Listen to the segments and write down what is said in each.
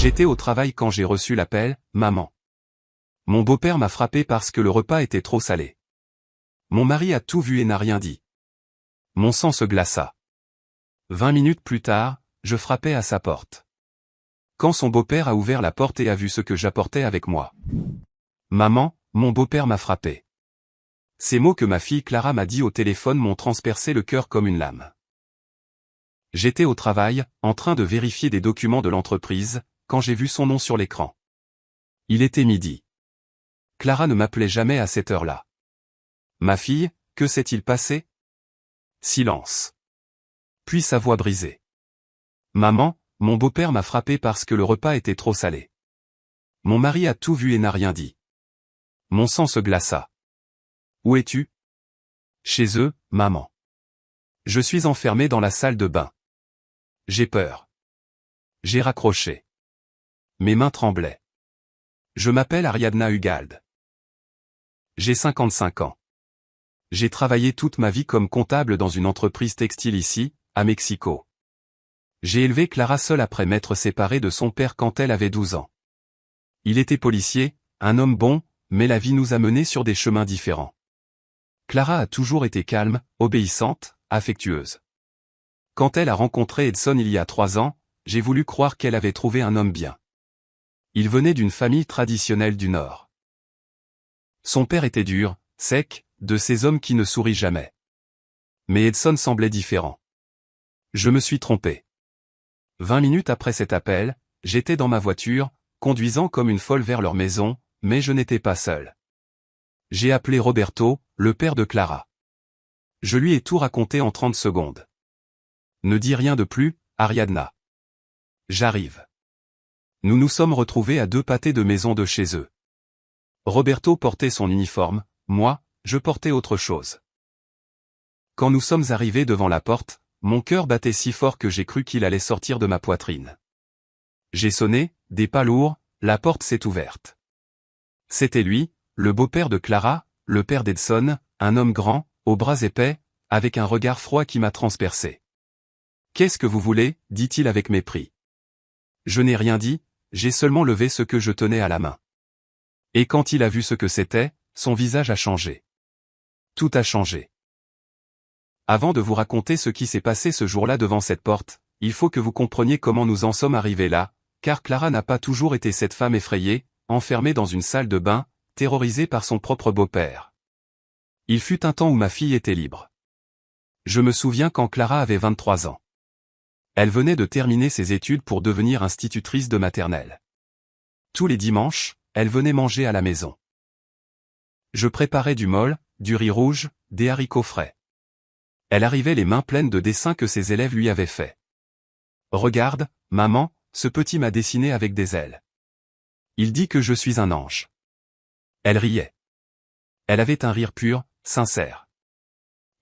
J'étais au travail quand j'ai reçu l'appel, maman. Mon beau-père m'a frappé parce que le repas était trop salé. Mon mari a tout vu et n'a rien dit. Mon sang se glaça. 20 minutes plus tard, je frappais à sa porte. Quand son beau-père a ouvert la porte et a vu ce que j'apportais avec moi. Maman, mon beau-père m'a frappé. Ces mots que ma fille Clara m'a dit au téléphone m'ont transpercé le cœur comme une lame. J'étais au travail, en train de vérifier des documents de l'entreprise, quand j'ai vu son nom sur l'écran. Il était midi. Clara ne m'appelait jamais à cette heure-là. Ma fille, que s'est-il passé? Silence. Puis sa voix brisée. Maman, mon beau-père m'a frappé parce que le repas était trop salé. Mon mari a tout vu et n'a rien dit. Mon sang se glaça. Où es-tu? Chez eux, maman. Je suis enfermé dans la salle de bain. J'ai peur. J'ai raccroché. Mes mains tremblaient. Je m'appelle Ariadna Ugald. J'ai 55 ans. J'ai travaillé toute ma vie comme comptable dans une entreprise textile ici, à Mexico. J'ai élevé Clara seule après m'être séparé de son père quand elle avait 12 ans. Il était policier, un homme bon, mais la vie nous a menés sur des chemins différents. Clara a toujours été calme, obéissante, affectueuse. Quand elle a rencontré Edson il y a 3 ans, j'ai voulu croire qu'elle avait trouvé un homme bien. Il venait d'une famille traditionnelle du Nord. Son père était dur, sec, de ces hommes qui ne sourient jamais. Mais Edson semblait différent. Je me suis trompé. 20 minutes après cet appel, j'étais dans ma voiture, conduisant comme une folle vers leur maison, mais je n'étais pas seul. J'ai appelé Roberto, le père de Clara. Je lui ai tout raconté en 30 secondes. Ne dis rien de plus, Ariadna. J'arrive. Nous nous sommes retrouvés à 2 pâtés de maison de chez eux. Roberto portait son uniforme, moi, je portais autre chose. Quand nous sommes arrivés devant la porte, mon cœur battait si fort que j'ai cru qu'il allait sortir de ma poitrine. J'ai sonné, des pas lourds, la porte s'est ouverte. C'était lui, le beau-père de Clara, le père d'Edson, un homme grand, aux bras épais, avec un regard froid qui m'a transpercé. « Qu'est-ce que vous voulez » dit-il avec mépris. Je n'ai rien dit, j'ai seulement levé ce que je tenais à la main. Et quand il a vu ce que c'était, son visage a changé. Tout a changé. Avant de vous raconter ce qui s'est passé ce jour-là devant cette porte, il faut que vous compreniez comment nous en sommes arrivés là, car Clara n'a pas toujours été cette femme effrayée, enfermée dans une salle de bain, terrorisée par son propre beau-père. Il fut un temps où ma fille était libre. Je me souviens quand Clara avait 23 ans. Elle venait de terminer ses études pour devenir institutrice de maternelle. Tous les dimanches, elle venait manger à la maison. Je préparais du mol, du riz rouge, des haricots frais. Elle arrivait les mains pleines de dessins que ses élèves lui avaient faits. « Regarde, maman, ce petit m'a dessiné avec des ailes. Il dit que je suis un ange. » Elle riait. Elle avait un rire pur, sincère.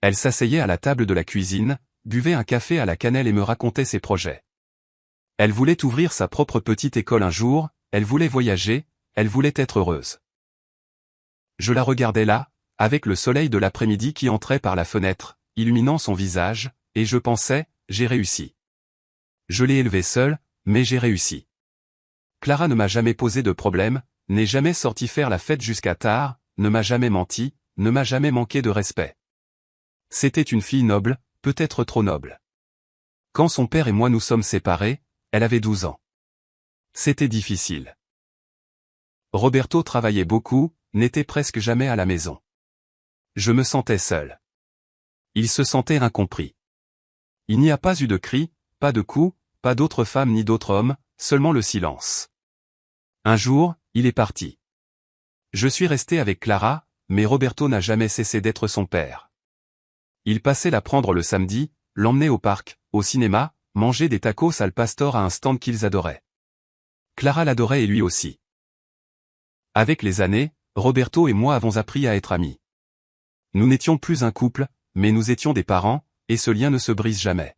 Elle s'asseyait à la table de la cuisine, buvait un café à la cannelle et me racontait ses projets. Elle voulait ouvrir sa propre petite école un jour, elle voulait voyager, elle voulait être heureuse. Je la regardais là, avec le soleil de l'après-midi qui entrait par la fenêtre, illuminant son visage, et je pensais, j'ai réussi. Je l'ai élevée seule, mais j'ai réussi. Clara ne m'a jamais posé de problème, n'est jamais sortie faire la fête jusqu'à tard, ne m'a jamais menti, ne m'a jamais manqué de respect. C'était une fille noble, peut-être trop noble. Quand son père et moi nous sommes séparés, elle avait 12 ans. C'était difficile. Roberto travaillait beaucoup, n'était presque jamais à la maison. Je me sentais seul. Il se sentait incompris. Il n'y a pas eu de cris, pas de coups, pas d'autres femmes ni d'autres hommes, seulement le silence. Un jour, il est parti. Je suis resté avec Clara, mais Roberto n'a jamais cessé d'être son père. Il passait la prendre le samedi, l'emmenait au parc, au cinéma, manger des tacos al pastor à un stand qu'ils adoraient. Clara l'adorait et lui aussi. Avec les années, Roberto et moi avons appris à être amis. Nous n'étions plus un couple, mais nous étions des parents, et ce lien ne se brise jamais.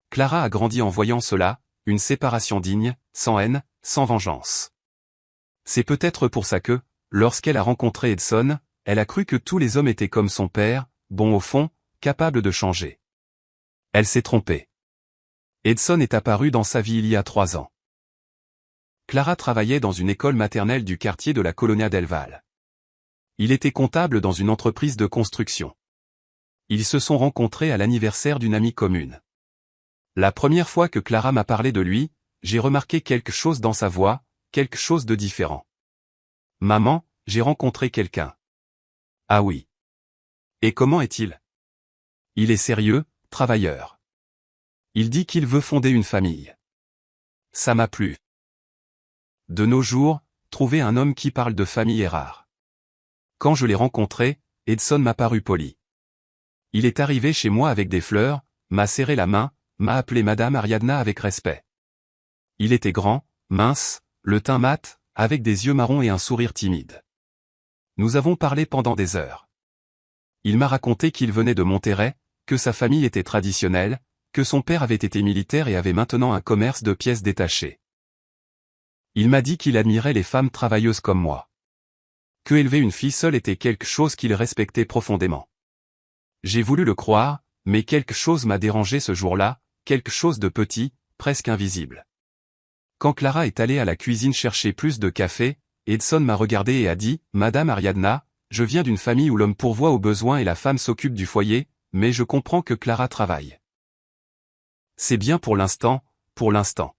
Clara a grandi en voyant cela, une séparation digne, sans haine, sans vengeance. C'est peut-être pour ça que, lorsqu'elle a rencontré Edson, elle a cru que tous les hommes étaient comme son père, bons au fond, capables de changer. Elle s'est trompée. Edson est apparu dans sa vie il y a 3 ans. Clara travaillait dans une école maternelle du quartier de la Colonia del Val. Il était comptable dans une entreprise de construction. Ils se sont rencontrés à l'anniversaire d'une amie commune. La première fois que Clara m'a parlé de lui, j'ai remarqué quelque chose dans sa voix, quelque chose de différent. Maman, j'ai rencontré quelqu'un. Ah oui. Et comment est-il? Il est sérieux, travailleur. Il dit qu'il veut fonder une famille. Ça m'a plu. De nos jours, trouver un homme qui parle de famille est rare. Quand je l'ai rencontré, Edson m'a paru poli. Il est arrivé chez moi avec des fleurs, m'a serré la main, m'a appelé Madame Ariadna avec respect. Il était grand, mince, le teint mat, avec des yeux marrons et un sourire timide. Nous avons parlé pendant des heures. Il m'a raconté qu'il venait de Monterrey, que sa famille était traditionnelle, que son père avait été militaire et avait maintenant un commerce de pièces détachées. Il m'a dit qu'il admirait les femmes travailleuses comme moi. Que élever une fille seule était quelque chose qu'il respectait profondément. J'ai voulu le croire, mais quelque chose m'a dérangé ce jour-là, quelque chose de petit, presque invisible. Quand Clara est allée à la cuisine chercher plus de café, Edson m'a regardé et a dit « Madame Ariadna, je viens d'une famille où l'homme pourvoit aux besoins et la femme s'occupe du foyer, mais je comprends que Clara travaille. » C'est bien pour l'instant, pour l'instant.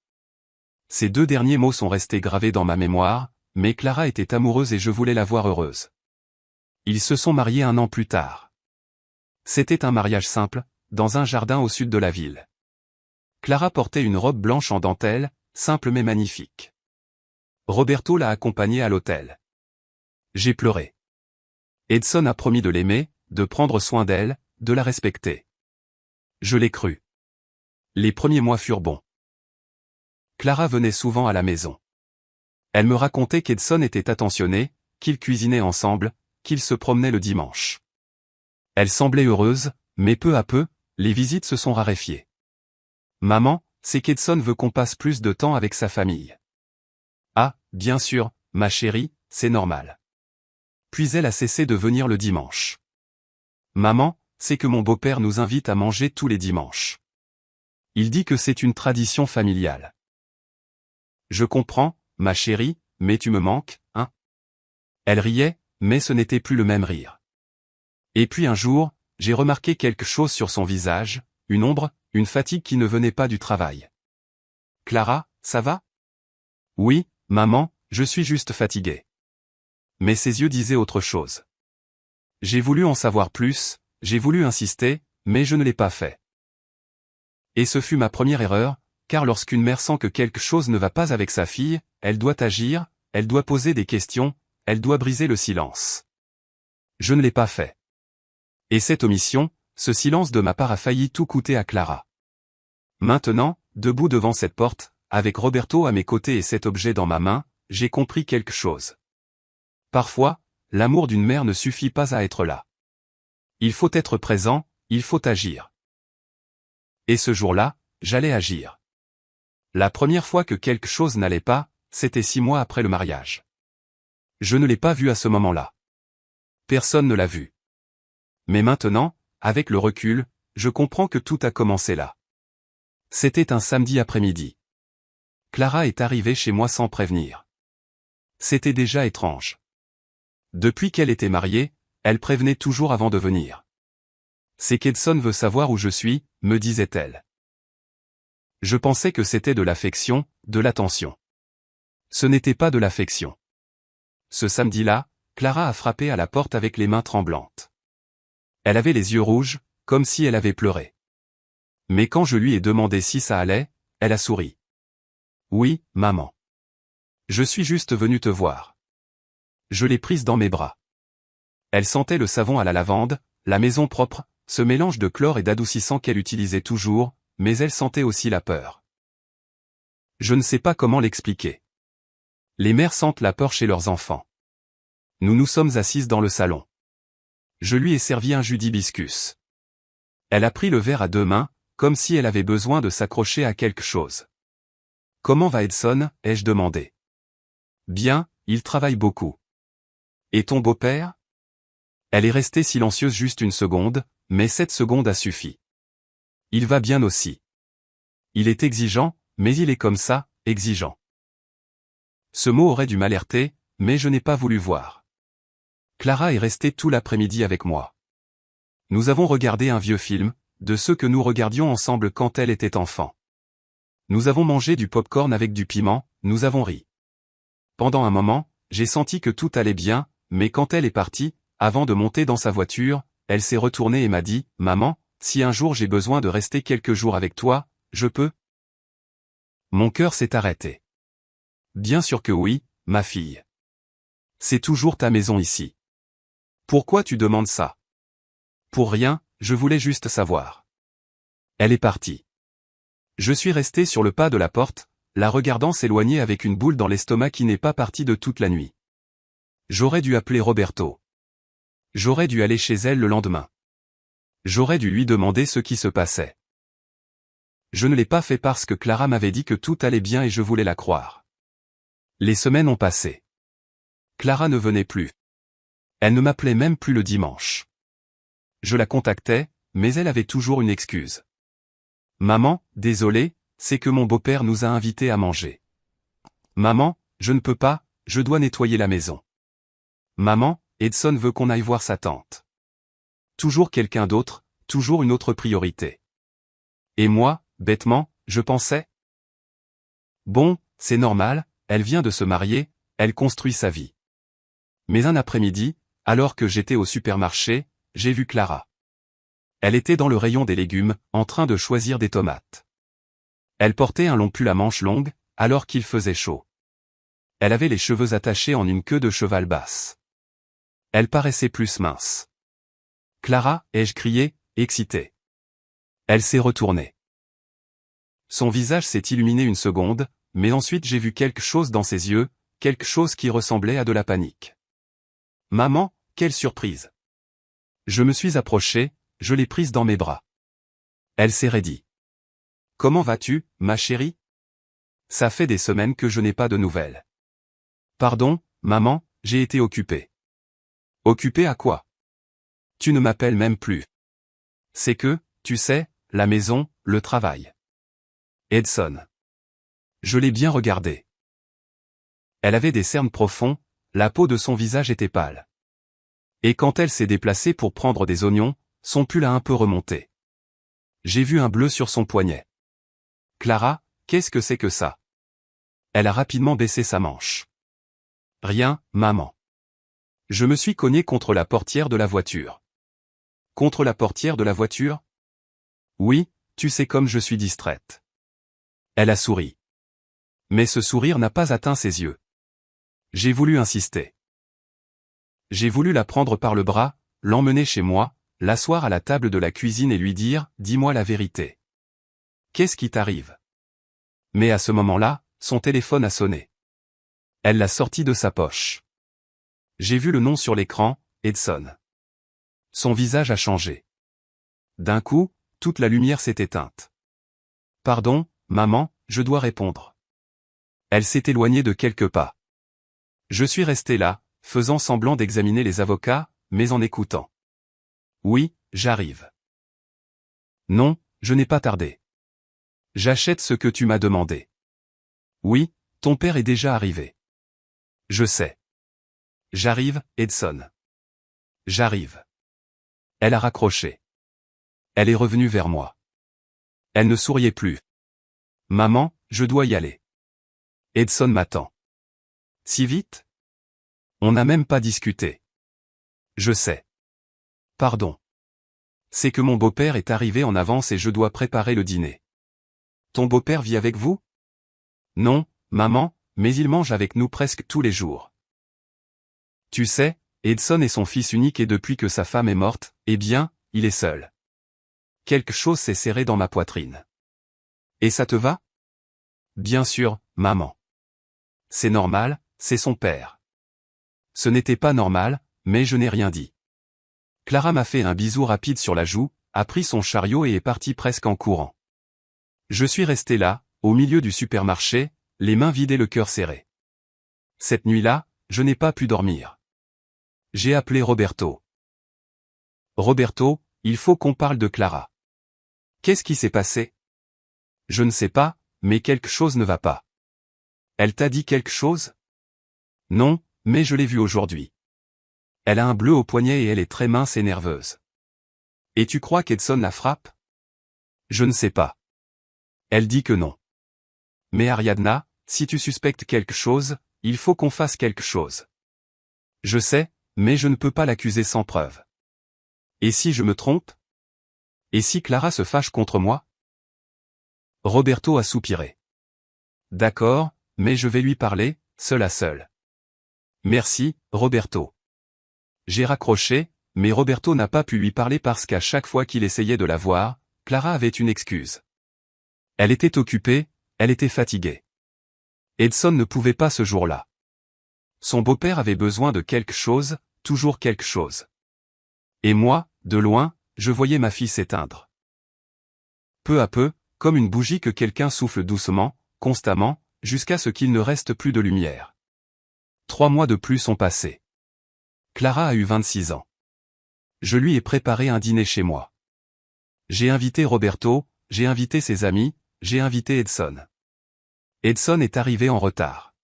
Ces deux derniers mots sont restés gravés dans ma mémoire, mais Clara était amoureuse et je voulais la voir heureuse. Ils se sont mariés 1 an plus tard. C'était un mariage simple, dans un jardin au sud de la ville. Clara portait une robe blanche en dentelle, simple mais magnifique. Roberto l'a accompagnée à l'hôtel. J'ai pleuré. Edson a promis de l'aimer, de prendre soin d'elle, de la respecter. Je l'ai cru. Les premiers mois furent bons. Clara venait souvent à la maison. Elle me racontait qu'Edson était attentionné, qu'ils cuisinaient ensemble, qu'ils se promenaient le dimanche. Elle semblait heureuse, mais peu à peu, les visites se sont raréfiées. Maman, c'est qu'Edson veut qu'on passe plus de temps avec sa famille. Ah, bien sûr, ma chérie, c'est normal. Puis elle a cessé de venir le dimanche. Maman, c'est que mon beau-père nous invite à manger tous les dimanches. Il dit que c'est une tradition familiale. Je comprends, ma chérie, mais tu me manques, hein? Elle riait, mais ce n'était plus le même rire. Et puis un jour, j'ai remarqué quelque chose sur son visage, une ombre, une fatigue qui ne venait pas du travail. Clara, ça va? Oui, maman, je suis juste fatiguée. Mais ses yeux disaient autre chose. J'ai voulu en savoir plus, j'ai voulu insister, mais je ne l'ai pas fait. Et ce fut ma première erreur, car lorsqu'une mère sent que quelque chose ne va pas avec sa fille, elle doit agir, elle doit poser des questions, elle doit briser le silence. Je ne l'ai pas fait. Et cette omission, ce silence de ma part a failli tout coûter à Clara. Maintenant, debout devant cette porte, avec Roberto à mes côtés et cet objet dans ma main, j'ai compris quelque chose. Parfois, l'amour d'une mère ne suffit pas à être là. Il faut être présent, il faut agir. Et ce jour-là, j'allais agir. La première fois que quelque chose n'allait pas, c'était 6 mois après le mariage. Je ne l'ai pas vu à ce moment-là. Personne ne l'a vu. Mais maintenant, avec le recul, je comprends que tout a commencé là. C'était un samedi après-midi. Clara est arrivée chez moi sans prévenir. C'était déjà étrange. Depuis qu'elle était mariée, elle prévenait toujours avant de venir. C'est qu'Edson veut savoir où je suis, me disait-elle. Je pensais que c'était de l'affection, de l'attention. Ce n'était pas de l'affection. Ce samedi-là, Clara a frappé à la porte avec les mains tremblantes. Elle avait les yeux rouges, comme si elle avait pleuré. Mais quand je lui ai demandé si ça allait, elle a souri. Oui, maman. Je suis juste venue te voir. Je l'ai prise dans mes bras. Elle sentait le savon à la lavande, la maison propre, ce mélange de chlore et d'adoucissant qu'elle utilisait toujours, mais elle sentait aussi la peur. Je ne sais pas comment l'expliquer. Les mères sentent la peur chez leurs enfants. Nous nous sommes assises dans le salon. Je lui ai servi un jus d'hibiscus. Elle a pris le verre à 2 mains, comme si elle avait besoin de s'accrocher à quelque chose. « Comment va Edson ?» ai-je demandé. « Bien, il travaille beaucoup. »« Et ton beau-père ?» Elle est restée silencieuse juste 1 seconde, mais cette seconde a suffi. « Il va bien aussi. Il est exigeant, mais il est comme ça, exigeant. » Ce mot aurait dû m'alerter, mais je n'ai pas voulu voir. Clara est restée tout l'après-midi avec moi. Nous avons regardé un vieux film, de ceux que nous regardions ensemble quand elle était enfant. Nous avons mangé du pop-corn avec du piment, nous avons ri. Pendant un moment, j'ai senti que tout allait bien, mais quand elle est partie, avant de monter dans sa voiture, elle s'est retournée et m'a dit, « Maman, si un jour j'ai besoin de rester quelques jours avec toi, je peux ?» Mon cœur s'est arrêté. Bien sûr que oui, ma fille. C'est toujours ta maison ici. Pourquoi tu demandes ça? Pour rien, je voulais juste savoir. Elle est partie. Je suis resté sur le pas de la porte, la regardant s'éloigner avec une boule dans l'estomac qui n'est pas partie de toute la nuit. J'aurais dû appeler Roberto. J'aurais dû aller chez elle le lendemain. J'aurais dû lui demander ce qui se passait. Je ne l'ai pas fait parce que Clara m'avait dit que tout allait bien et je voulais la croire. Les semaines ont passé. Clara ne venait plus. Elle ne m'appelait même plus le dimanche. Je la contactais, mais elle avait toujours une excuse. Maman, désolé, c'est que mon beau-père nous a invités à manger. Maman, je ne peux pas, je dois nettoyer la maison. Maman, Edson veut qu'on aille voir sa tante. Toujours quelqu'un d'autre, toujours une autre priorité. Et moi, bêtement, je pensais. Bon, c'est normal, elle vient de se marier, elle construit sa vie. Mais un après-midi, alors que j'étais au supermarché, j'ai vu Clara. Elle était dans le rayon des légumes, en train de choisir des tomates. Elle portait un long pull à manches longues, alors qu'il faisait chaud. Elle avait les cheveux attachés en une queue de cheval basse. Elle paraissait plus mince. « Clara » ai-je crié, excité. Elle s'est retournée. Son visage s'est illuminé une seconde, mais ensuite j'ai vu quelque chose dans ses yeux, quelque chose qui ressemblait à de la panique. « Maman, quelle surprise !» Je me suis approché, je l'ai prise dans mes bras. Elle s'est raidie. « Comment vas-tu, ma chérie ? Ça fait des semaines que je n'ai pas de nouvelles. »« Pardon, maman, j'ai été occupée. »« Occupée à quoi ? Tu ne m'appelles même plus. »« C'est que, tu sais, la maison, le travail. » Edson. Je l'ai bien regardée. Elle avait des cernes profonds, la peau de son visage était pâle. Et quand elle s'est déplacée pour prendre des oignons, son pull a un peu remonté. J'ai vu un bleu sur son poignet. « Clara, qu'est-ce que c'est que ça ?» Elle a rapidement baissé sa manche. « Rien, maman. » Je me suis cogné contre la portière de la voiture. « Contre la portière de la voiture ? » Oui, tu sais comme je suis distraite. Elle a souri. Mais ce sourire n'a pas atteint ses yeux. J'ai voulu insister. J'ai voulu la prendre par le bras, l'emmener chez moi, l'asseoir à la table de la cuisine et lui dire « Dis-moi la vérité. Qu'est-ce qui t'arrive ?» Mais à ce moment-là, son téléphone a sonné. Elle l'a sorti de sa poche. J'ai vu le nom sur l'écran, Edson. Son visage a changé. D'un coup, toute la lumière s'est éteinte. « Pardon, maman, je dois répondre. » Elle s'est éloignée de quelques pas. Je suis resté là, faisant semblant d'examiner les avocats, mais en écoutant. « Oui, j'arrive. »« Non, je n'ai pas tardé. J'achète ce que tu m'as demandé. »« Oui, ton père est déjà arrivé. »« Je sais. »« J'arrive, Edson. »« J'arrive. » Elle a raccroché. Elle est revenue vers moi. Elle ne souriait plus. « Maman, je dois y aller. Edson m'attend. »« Si vite ? On n'a même pas discuté. »« Je sais. »« Pardon. C'est que mon beau-père est arrivé en avance et je dois préparer le dîner. »« Ton beau-père vit avec vous ? » ?»« Non, maman, mais il mange avec nous presque tous les jours. »« Tu sais, Edson est son fils unique et depuis que sa femme est morte, eh bien, il est seul. » Quelque chose s'est serré dans ma poitrine. « Et ça te va ? » ?»« Bien sûr, maman. C'est normal, c'est son père. » Ce n'était pas normal, mais je n'ai rien dit. Clara m'a fait un bisou rapide sur la joue, a pris son chariot et est partie presque en courant. Je suis resté là, au milieu du supermarché, les mains vidées, le cœur serré. Cette nuit-là, je n'ai pas pu dormir. J'ai appelé Roberto. « Roberto, il faut qu'on parle de Clara. »« Qu'est-ce qui s'est passé ? » ?»« Je ne sais pas, mais quelque chose ne va pas. »« Elle t'a dit quelque chose ? Non, mais je l'ai vue aujourd'hui. Elle a un bleu au poignet et elle est très mince et nerveuse. Et tu crois qu'Edson la frappe? Je ne sais pas. Elle dit que non. Mais Ariadna, si tu suspectes quelque chose, il faut qu'on fasse quelque chose. Je sais, mais je ne peux pas l'accuser sans preuve. Et si je me trompe? Et si Clara se fâche contre moi? Roberto a soupiré. D'accord, mais je vais lui parler, seul à seul. Merci, Roberto. J'ai raccroché, mais Roberto n'a pas pu lui parler parce qu'à chaque fois qu'il essayait de la voir, Clara avait une excuse. Elle était occupée, elle était fatiguée. Edson ne pouvait pas ce jour-là. Son beau-père avait besoin de quelque chose, toujours quelque chose. Et moi, de loin, je voyais ma fille s'éteindre. Peu à peu, comme une bougie que quelqu'un souffle doucement, constamment, jusqu'à ce qu'il ne reste plus de lumière. 3 mois de plus sont passés. Clara a eu 26 ans. Je lui ai préparé un dîner chez moi. J'ai invité Roberto, j'ai invité ses amis, j'ai invité Edson. Edson est arrivé en retard.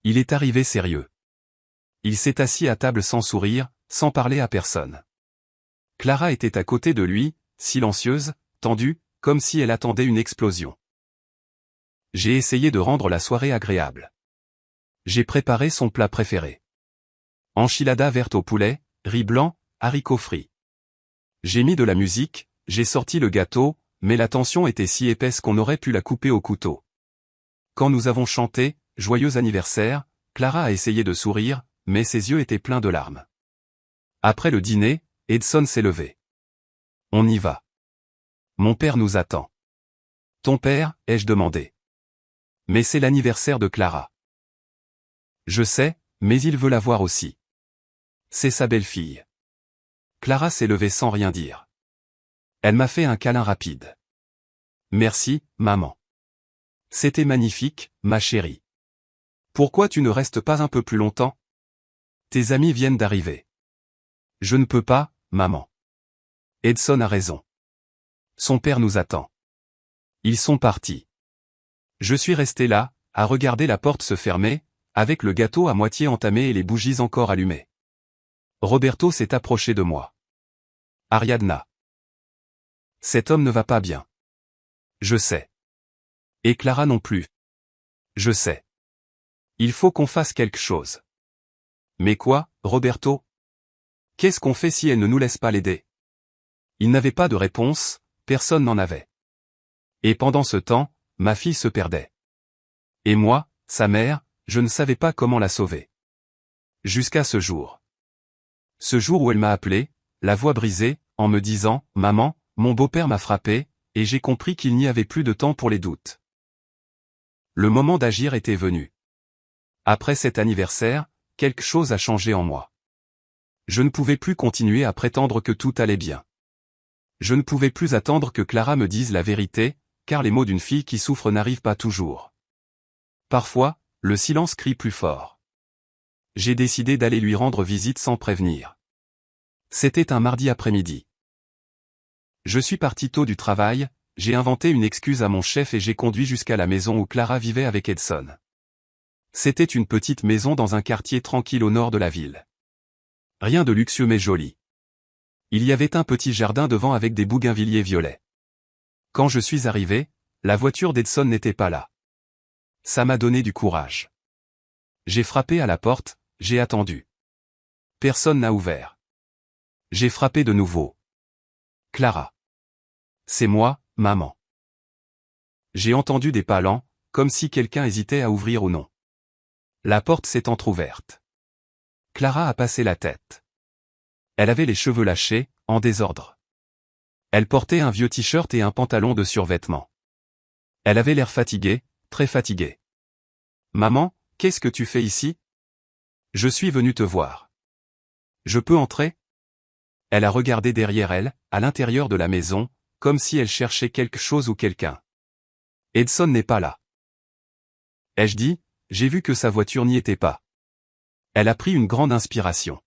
Il est arrivé sérieux. Il s'est assis à table sans sourire, sans parler à personne. Clara était à côté de lui, silencieuse, tendue, comme si elle attendait une explosion. J'ai essayé de rendre la soirée agréable. J'ai préparé son plat préféré. Enchilada verte au poulet, riz blanc, haricots frits. J'ai mis de la musique, j'ai sorti le gâteau, mais la tension était si épaisse qu'on aurait pu la couper au couteau. Quand nous avons chanté « Joyeux anniversaire », Clara a essayé de sourire, mais ses yeux étaient pleins de larmes. Après le dîner, Edson s'est levé. On y va. Mon père nous attend. Ton père, ai-je demandé. Mais c'est l'anniversaire de Clara. Je sais, mais il veut la voir aussi. C'est sa belle-fille. Clara s'est levée sans rien dire. Elle m'a fait un câlin rapide. Merci, maman. C'était magnifique, ma chérie. Pourquoi tu ne restes pas un peu plus longtemps? Tes amis viennent d'arriver. Je ne peux pas, maman. Edson a raison. Son père nous attend. Ils sont partis. Je suis resté là, à regarder la porte se fermer, avec le gâteau à moitié entamé et les bougies encore allumées. Roberto s'est approché de moi. Ariadna. Cet homme ne va pas bien. Je sais. Et Clara non plus. Je sais. Il faut qu'on fasse quelque chose. Mais quoi, Roberto? Qu'est-ce qu'on fait si elle ne nous laisse pas l'aider? Il n'avait pas de réponse, personne n'en avait. Et pendant ce temps, ma fille se perdait. Et moi, sa mère, je ne savais pas comment la sauver. Jusqu'à ce jour. Ce jour où elle m'a appelé, la voix brisée, en me disant « Maman, mon beau-père m'a frappé », et j'ai compris qu'il n'y avait plus de temps pour les doutes. Le moment d'agir était venu. Après cet anniversaire, quelque chose a changé en moi. Je ne pouvais plus continuer à prétendre que tout allait bien. Je ne pouvais plus attendre que Clara me dise la vérité, car les mots d'une fille qui souffre n'arrivent pas toujours. Parfois, le silence crie plus fort. J'ai décidé d'aller lui rendre visite sans prévenir. C'était un mardi après-midi. Je suis parti tôt du travail, j'ai inventé une excuse à mon chef et j'ai conduit jusqu'à la maison où Clara vivait avec Edson. C'était une petite maison dans un quartier tranquille au nord de la ville. Rien de luxueux mais joli. Il y avait un petit jardin devant avec des bougainvilliers violets. Quand je suis arrivé, la voiture d'Edson n'était pas là. Ça m'a donné du courage. J'ai frappé à la porte, j'ai attendu. Personne n'a ouvert. J'ai frappé de nouveau. Clara. C'est moi, maman. J'ai entendu des pas lents, comme si quelqu'un hésitait à ouvrir ou non. La porte s'est entr'ouverte. Clara a passé la tête. Elle avait les cheveux lâchés, en désordre. Elle portait un vieux t-shirt et un pantalon de survêtement. Elle avait l'air fatiguée, très fatiguée. Maman, qu'est-ce que tu fais ici? Je suis venu te voir. Je peux entrer? Elle a regardé derrière elle, à l'intérieur de la maison, comme si elle cherchait quelque chose ou quelqu'un. Edson n'est pas là. Ai-je dit, j'ai vu que sa voiture n'y était pas. Elle a pris une grande inspiration.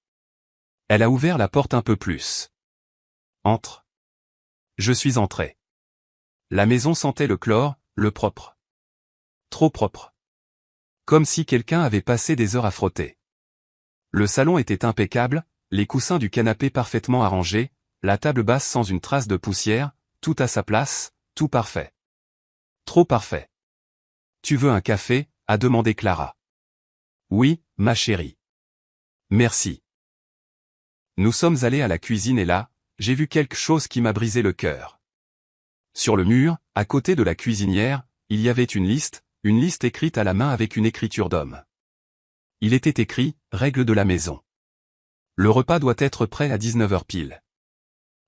Elle a ouvert la porte un peu plus. Entre. Je suis entré. La maison sentait le chlore, le propre. Trop propre. Comme si quelqu'un avait passé des heures à frotter. Le salon était impeccable, les coussins du canapé parfaitement arrangés, la table basse sans une trace de poussière, tout à sa place, tout parfait. Trop parfait. Tu veux un café? A demandé Clara. Oui, ma chérie. Merci. Nous sommes allés à la cuisine et là, j'ai vu quelque chose qui m'a brisé le cœur. Sur le mur, à côté de la cuisinière, il y avait une liste écrite à la main avec une écriture d'homme. Il était écrit, règle de la maison. Le repas doit être prêt à 19h pile.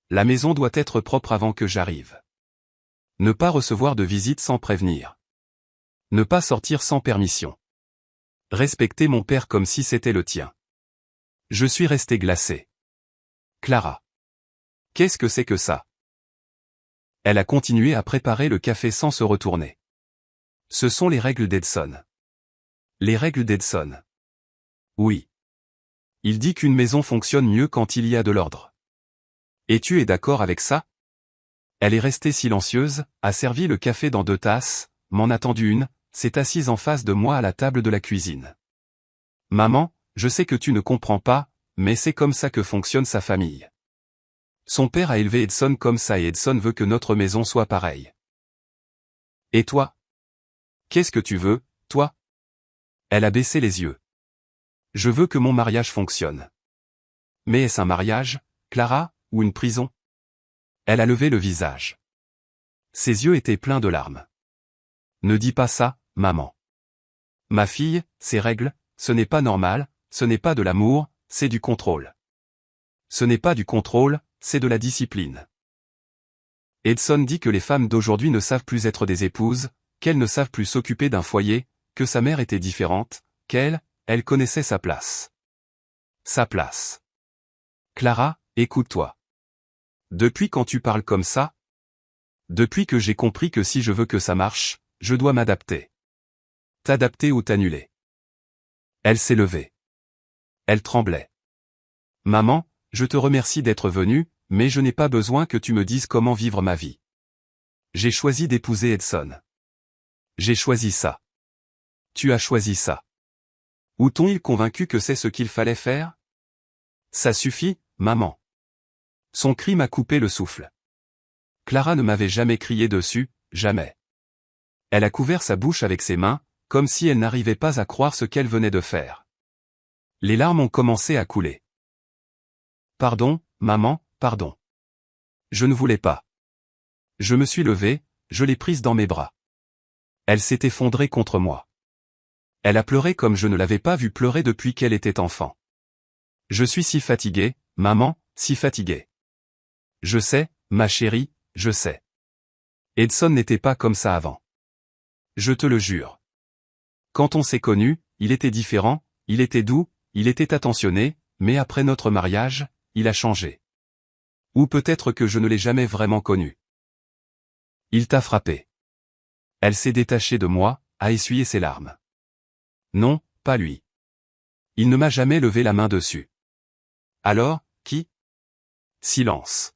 La maison doit être propre avant que j'arrive. Ne pas recevoir de visite sans prévenir. Ne pas sortir sans permission. Respecter mon père comme si c'était le tien. Je suis resté glacé. Clara. Qu'est-ce que c'est que ça? Elle a continué à préparer le café sans se retourner. Ce sont les règles d'Edson. Les règles d'Edson. Oui. Il dit qu'une maison fonctionne mieux quand il y a de l'ordre. Et tu es d'accord avec ça? Elle est restée silencieuse, a servi le café dans 2 tasses, m'en a tendu une, s'est assise en face de moi à la table de la cuisine. Maman, je sais que tu ne comprends pas, mais c'est comme ça que fonctionne sa famille. Son père a élevé Edson comme ça et Edson veut que notre maison soit pareille. Et toi? Qu'est-ce que tu veux, toi? Elle a baissé les yeux. Je veux que mon mariage fonctionne. Mais est-ce un mariage, Clara, ou une prison? Elle a levé le visage. Ses yeux étaient pleins de larmes. Ne dis pas ça, maman. Ma fille, ces règles, ce n'est pas normal, ce n'est pas de l'amour, c'est du contrôle. Ce n'est pas du contrôle, c'est de la discipline. Edson dit que les femmes d'aujourd'hui ne savent plus être des épouses, qu'elles ne savent plus s'occuper d'un foyer, que sa mère était différente, elle connaissait sa place. Sa place. Clara, écoute-toi. Depuis quand tu parles comme ça? Depuis que j'ai compris que si je veux que ça marche, je dois m'adapter. T'adapter ou t'annuler. Elle s'est levée. Elle tremblait. Maman, je te remercie d'être venue, mais je n'ai pas besoin que tu me dises comment vivre ma vie. J'ai choisi d'épouser Edson. J'ai choisi ça. Tu as choisi ça. Ou t'ont-ils convaincu que c'est ce qu'il fallait faire? Ça suffit, maman. Son cri m'a coupé le souffle. Clara ne m'avait jamais crié dessus, jamais. Elle a couvert sa bouche avec ses mains, comme si elle n'arrivait pas à croire ce qu'elle venait de faire. Les larmes ont commencé à couler. Pardon, maman, pardon. Je ne voulais pas. Je me suis levé, je l'ai prise dans mes bras. Elle s'est effondrée contre moi. Elle a pleuré comme je ne l'avais pas vue pleurer depuis qu'elle était enfant. Je suis si fatigué, maman, si fatigué. Je sais, ma chérie, je sais. Edson n'était pas comme ça avant. Je te le jure. Quand on s'est connus, il était différent, il était doux, il était attentionné, mais après notre mariage, il a changé. Ou peut-être que je ne l'ai jamais vraiment connu. Il t'a frappé. Elle s'est détachée de moi, a essuyé ses larmes. Non, pas lui. Il ne m'a jamais levé la main dessus. Alors, qui? Silence.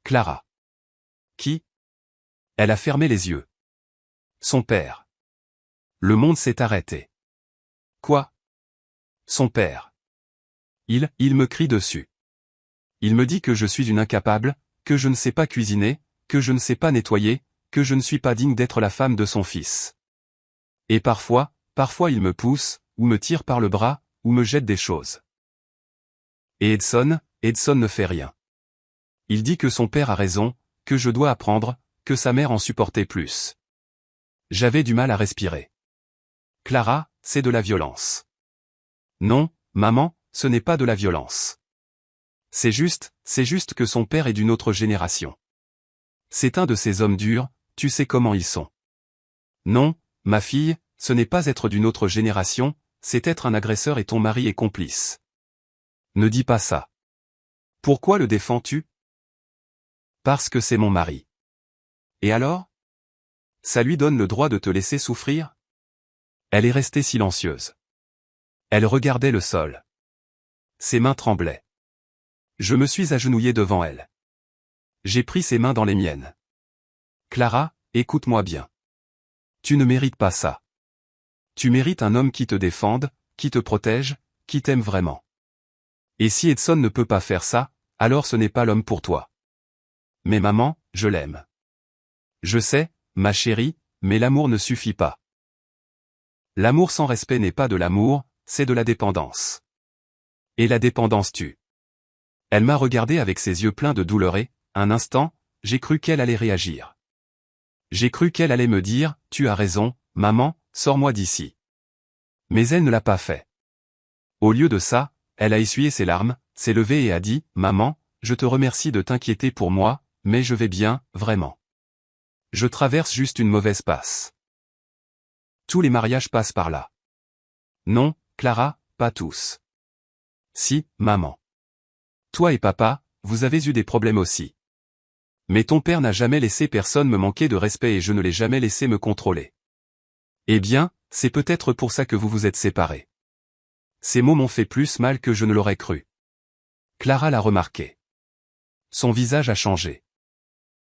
Clara. Qui? Elle a fermé les yeux. Son père. Le monde s'est arrêté. Quoi? Son père. Il me crie dessus. Il me dit que je suis une incapable, que je ne sais pas cuisiner, que je ne sais pas nettoyer, que je ne suis pas digne d'être la femme de son fils. Et parfois il me pousse, ou me tire par le bras, ou me jette des choses. Et Edson ne fait rien. Il dit que son père a raison, que je dois apprendre, que sa mère en supportait plus. J'avais du mal à respirer. Clara, c'est de la violence. Non, maman, ce n'est pas de la violence. C'est juste que son père est d'une autre génération. C'est un de ces hommes durs, tu sais comment ils sont. Non, ma fille, ce n'est pas être d'une autre génération, c'est être un agresseur et ton mari est complice. Ne dis pas ça. Pourquoi le défends-tu? Parce que c'est mon mari. Et alors? Ça lui donne le droit de te laisser souffrir? Elle est restée silencieuse. Elle regardait le sol. Ses mains tremblaient. Je me suis agenouillé devant elle. J'ai pris ses mains dans les miennes. Clara, écoute-moi bien. Tu ne mérites pas ça. Tu mérites un homme qui te défende, qui te protège, qui t'aime vraiment. Et si Edson ne peut pas faire ça, alors ce n'est pas l'homme pour toi. Mais maman, je l'aime. Je sais, ma chérie, mais l'amour ne suffit pas. L'amour sans respect n'est pas de l'amour, c'est de la dépendance. Et la dépendance tue. Elle m'a regardé avec ses yeux pleins de douleur et, un instant, j'ai cru qu'elle allait réagir. J'ai cru qu'elle allait me dire, tu as raison, maman, sors-moi d'ici. Mais elle ne l'a pas fait. Au lieu de ça, elle a essuyé ses larmes, s'est levée et a dit, maman, je te remercie de t'inquiéter pour moi, mais je vais bien, vraiment. Je traverse juste une mauvaise passe. Tous les mariages passent par là. Non, Clara, pas tous. Si, maman. Toi et papa, vous avez eu des problèmes aussi. Mais ton père n'a jamais laissé personne me manquer de respect et je ne l'ai jamais laissé me contrôler. Eh bien, c'est peut-être pour ça que vous vous êtes séparés. Ces mots m'ont fait plus mal que je ne l'aurais cru. Clara l'a remarqué. Son visage a changé.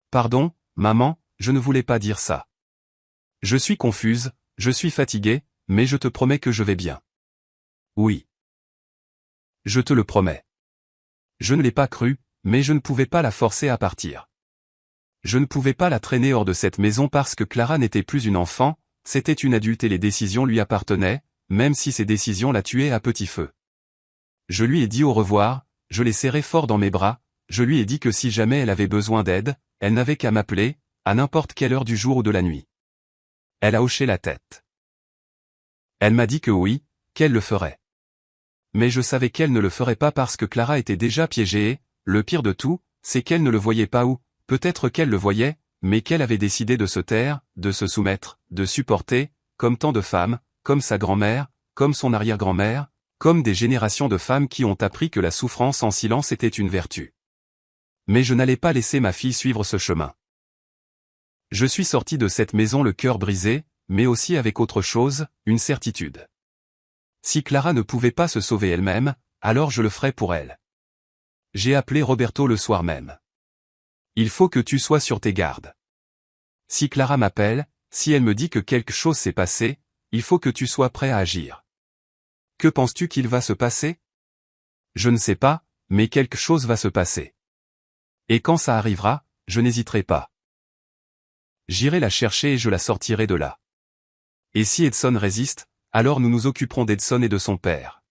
Pardon, maman, je ne voulais pas dire ça. Je suis confuse, je suis fatiguée, mais je te promets que je vais bien. Oui. Je te le promets. Je ne l'ai pas cru, mais je ne pouvais pas la forcer à partir. Je ne pouvais pas la traîner hors de cette maison parce que Clara n'était plus une enfant, c'était une adulte et les décisions lui appartenaient, même si ces décisions la tuaient à petit feu. Je lui ai dit au revoir, je l'ai serrée fort dans mes bras, je lui ai dit que si jamais elle avait besoin d'aide, elle n'avait qu'à m'appeler, à n'importe quelle heure du jour ou de la nuit. Elle a hoché la tête. Elle m'a dit que oui, qu'elle le ferait. Mais je savais qu'elle ne le ferait pas parce que Clara était déjà piégée et, le pire de tout, c'est qu'elle ne le voyait pas ou, peut-être qu'elle le voyait, mais qu'elle avait décidé de se taire, de se soumettre, de supporter, comme tant de femmes, comme sa grand-mère, comme son arrière-grand-mère, comme des générations de femmes qui ont appris que la souffrance en silence était une vertu. Mais je n'allais pas laisser ma fille suivre ce chemin. Je suis sorti de cette maison le cœur brisé, mais aussi avec autre chose, une certitude. Si Clara ne pouvait pas se sauver elle-même, alors je le ferais pour elle. J'ai appelé Roberto le soir même. Il faut que tu sois sur tes gardes. Si Clara m'appelle, si elle me dit que quelque chose s'est passé, il faut que tu sois prêt à agir. Que penses-tu qu'il va se passer? Je ne sais pas, mais quelque chose va se passer. Et quand ça arrivera, je n'hésiterai pas. J'irai la chercher et je la sortirai de là. Et si Edson résiste, alors nous nous occuperons d'Edson et de son père.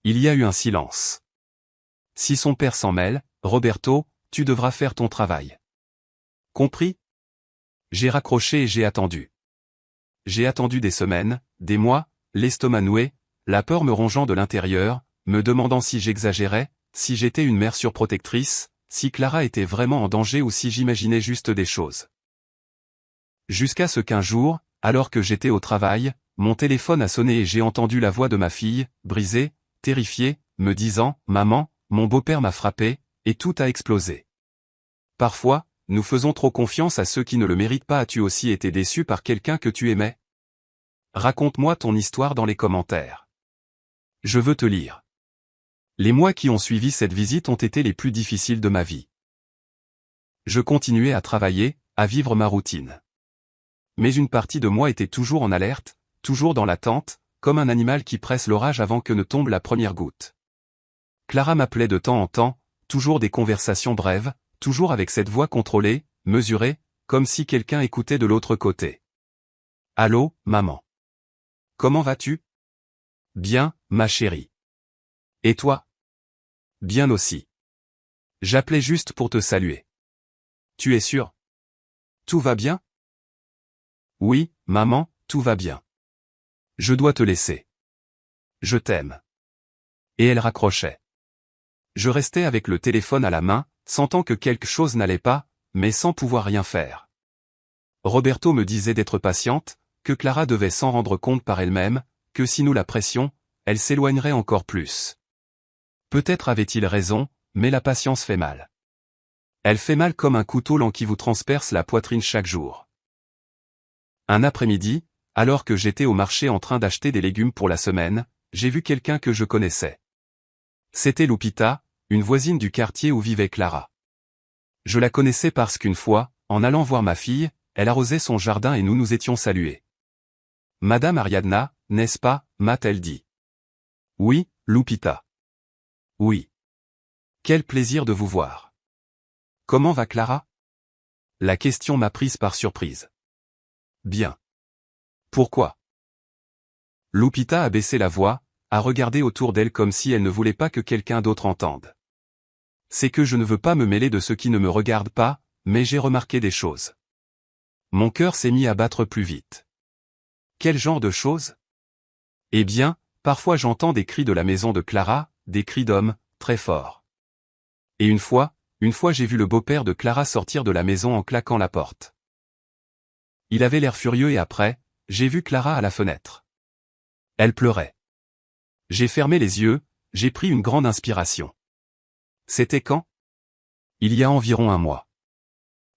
Il y a eu un silence. Si son père s'en mêle, Roberto, tu devras faire ton travail. Compris? J'ai raccroché et j'ai attendu. J'ai attendu des semaines, des mois, l'estomac noué, la peur me rongeant de l'intérieur, me demandant si j'exagérais, si j'étais une mère surprotectrice, si Clara était vraiment en danger ou si j'imaginais juste des choses. Jusqu'à ce qu'un jour, alors que j'étais au travail, mon téléphone a sonné et j'ai entendu la voix de ma fille, brisée, terrifiée, me disant « Maman, mon beau-père m'a frappé, et tout a explosé. » Parfois, nous faisons trop confiance à ceux qui ne le méritent pas. As-tu aussi été déçu par quelqu'un que tu aimais? Raconte-moi ton histoire dans les commentaires. Je veux te lire. Les mois qui ont suivi cette visite ont été les plus difficiles de ma vie. Je continuais à travailler, à vivre ma routine. Mais une partie de moi était toujours en alerte, toujours dans l'attente, comme un animal qui presse l'orage avant que ne tombe la première goutte. Clara m'appelait de temps en temps, toujours des conversations brèves, toujours avec cette voix contrôlée, mesurée, comme si quelqu'un écoutait de l'autre côté. Allô, maman. Comment vas-tu? Bien, ma chérie. Et toi? Bien aussi. J'appelais juste pour te saluer. Tu es sûre? Tout va bien? Oui, maman, tout va bien. Je dois te laisser. Je t'aime. Et elle raccrochait. Je restais avec le téléphone à la main, sentant que quelque chose n'allait pas, mais sans pouvoir rien faire. Roberto me disait d'être patiente, que Clara devait s'en rendre compte par elle-même, que si nous la pressions, elle s'éloignerait encore plus. Peut-être avait-il raison, mais la patience fait mal. Elle fait mal comme un couteau lent qui vous transperce la poitrine chaque jour. Un après-midi, alors que j'étais au marché en train d'acheter des légumes pour la semaine, j'ai vu quelqu'un que je connaissais. C'était Lupita, une voisine du quartier où vivait Clara. Je la connaissais parce qu'une fois, en allant voir ma fille, elle arrosait son jardin et nous nous étions salués. Madame Ariadna, n'est-ce pas, m'a-t-elle dit. Oui, Lupita. Oui. Quel plaisir de vous voir. Comment va Clara? La question m'a prise par surprise. Bien. Pourquoi? Lupita a baissé la voix, a regardé autour d'elle comme si elle ne voulait pas que quelqu'un d'autre entende. C'est que je ne veux pas me mêler de ce qui ne me regarde pas, mais j'ai remarqué des choses. Mon cœur s'est mis à battre plus vite. Quel genre de choses? Eh bien, parfois j'entends des cris de la maison de Clara, des cris d'hommes, très forts. Et une fois j'ai vu le beau-père de Clara sortir de la maison en claquant la porte. Il avait l'air furieux et après, j'ai vu Clara à la fenêtre. Elle pleurait. J'ai fermé les yeux, j'ai pris une grande inspiration. C'était quand? Il y a environ 1 mois.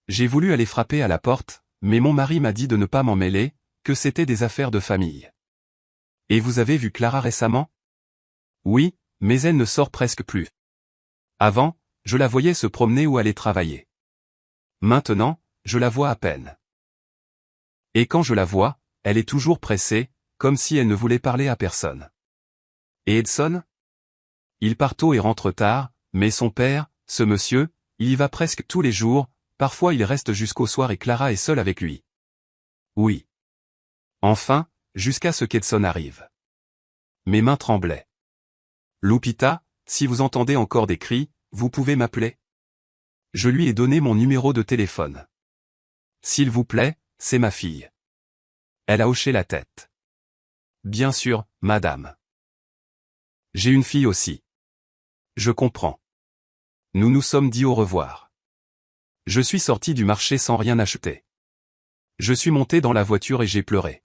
J'ai voulu aller frapper à la porte, mais mon mari m'a dit de ne pas m'en mêler, que c'était des affaires de famille. Et vous avez vu Clara récemment? Oui, mais elle ne sort presque plus. Avant, je la voyais se promener ou aller travailler. Maintenant, je la vois à peine. Et quand je la vois, elle est toujours pressée, comme si elle ne voulait parler à personne. Et Edson? Il part tôt et rentre tard, mais son père, ce monsieur, il y va presque tous les jours, parfois il reste jusqu'au soir et Clara est seule avec lui. Oui. Enfin, jusqu'à ce qu'Edson arrive. Mes mains tremblaient. Lupita, si vous entendez encore des cris, vous pouvez m'appeler? Je lui ai donné mon numéro de téléphone. S'il vous plaît, c'est ma fille. Elle a hoché la tête. Bien sûr, madame. J'ai une fille aussi. Je comprends. Nous nous sommes dit au revoir. Je suis sorti du marché sans rien acheter. Je suis monté dans la voiture et j'ai pleuré.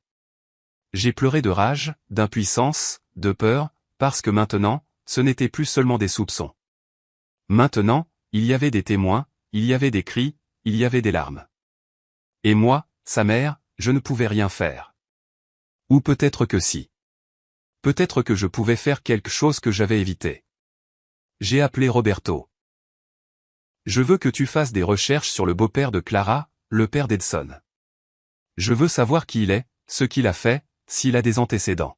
J'ai pleuré de rage, d'impuissance, de peur, parce que maintenant, ce n'était plus seulement des soupçons. Maintenant, il y avait des témoins, il y avait des cris, il y avait des larmes. Et moi, sa mère, je ne pouvais rien faire. Ou peut-être que si. Peut-être que je pouvais faire quelque chose que j'avais évité. J'ai appelé Roberto. Je veux que tu fasses des recherches sur le beau-père de Clara, le père d'Edson. Je veux savoir qui il est, ce qu'il a fait, s'il a des antécédents.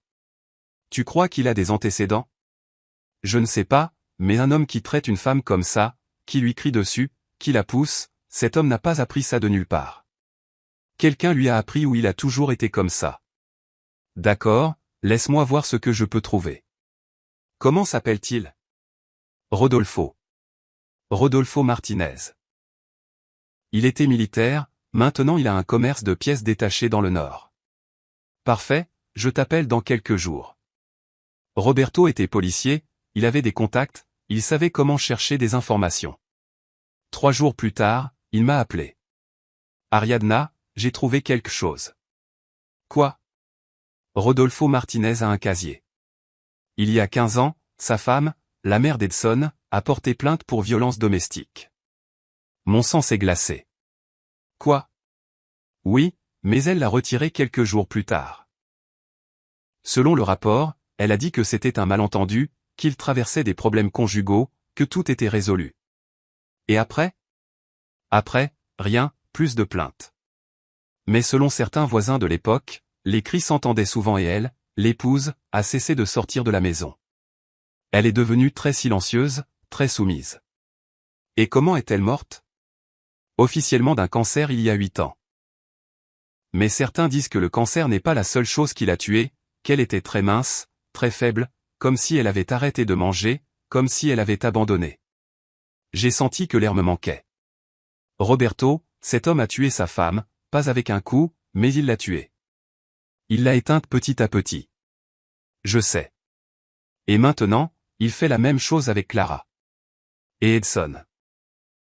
Tu crois qu'il a des antécédents? Je ne sais pas, mais un homme qui traite une femme comme ça, qui lui crie dessus, qui la pousse, cet homme n'a pas appris ça de nulle part. Quelqu'un lui a appris ou il a toujours été comme ça. D'accord, laisse-moi voir ce que je peux trouver. Comment s'appelle-t-il? Rodolfo. Rodolfo Martinez. Il était militaire, maintenant il a un commerce de pièces détachées dans le Nord. Parfait, je t'appelle dans quelques jours. Roberto était policier, il avait des contacts, il savait comment chercher des informations. 3 jours plus tard, il m'a appelé. Ariadna, j'ai trouvé quelque chose. Quoi? Rodolfo Martinez a un casier. Il y a 15 ans, sa femme, la mère d'Edson, a porté plainte pour violence domestique. Mon sang s'est glacé. Quoi? Oui, mais elle l'a retiré quelques jours plus tard. Selon le rapport, elle a dit que c'était un malentendu, qu'il traversait des problèmes conjugaux, que tout était résolu. Et après? Après, rien, plus de plaintes. Mais selon certains voisins de l'époque, les cris s'entendaient souvent et elle, l'épouse, a cessé de sortir de la maison. Elle est devenue très silencieuse, très soumise. Et comment est-elle morte? Officiellement d'un cancer il y a 8 ans. Mais certains disent que le cancer n'est pas la seule chose qui l'a tuée, qu'elle était très mince, très faible, comme si elle avait arrêté de manger, comme si elle avait abandonné. J'ai senti que l'air me manquait. Roberto, cet homme a tué sa femme, pas avec un coup, mais il l'a tuée. Il l'a éteinte petit à petit. Je sais. Et maintenant, il fait la même chose avec Clara. Et Edson.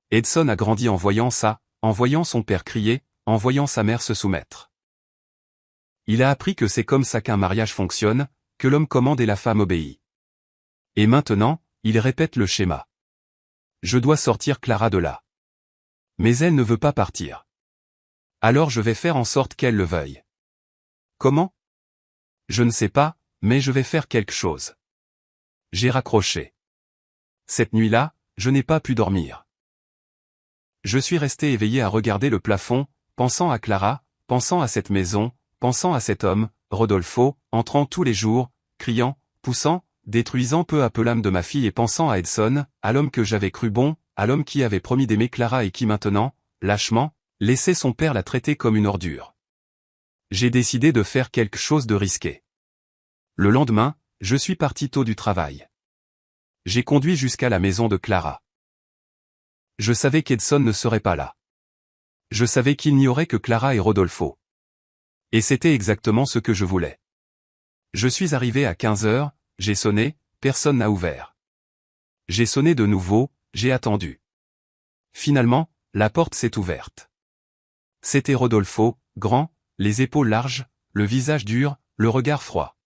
Edson a grandi en voyant ça, en voyant son père crier, en voyant sa mère se soumettre. Il a appris que c'est comme ça qu'un mariage fonctionne, que l'homme commande et la femme obéit. Et maintenant, il répète le schéma. Je dois sortir Clara de là. Mais elle ne veut pas partir. Alors je vais faire en sorte qu'elle le veuille. Comment? Je ne sais pas, mais je vais faire quelque chose. J'ai raccroché. Cette nuit-là, je n'ai pas pu dormir. Je suis resté éveillé à regarder le plafond, pensant à Clara, pensant à cette maison, pensant à cet homme, Rodolfo, entrant tous les jours, criant, poussant, détruisant peu à peu l'âme de ma fille et pensant à Edson, à l'homme que j'avais cru bon, à l'homme qui avait promis d'aimer Clara et qui maintenant, lâchement, laissait son père la traiter comme une ordure. J'ai décidé de faire quelque chose de risqué. Le lendemain, je suis parti tôt du travail. J'ai conduit jusqu'à la maison de Clara. Je savais qu'Edson ne serait pas là. Je savais qu'il n'y aurait que Clara et Rodolfo. Et c'était exactement ce que je voulais. Je suis arrivé à 15 heures, j'ai sonné, personne n'a ouvert. J'ai sonné de nouveau, j'ai attendu. Finalement, la porte s'est ouverte. C'était Rodolfo, grand, les épaules larges, le visage dur, le regard froid.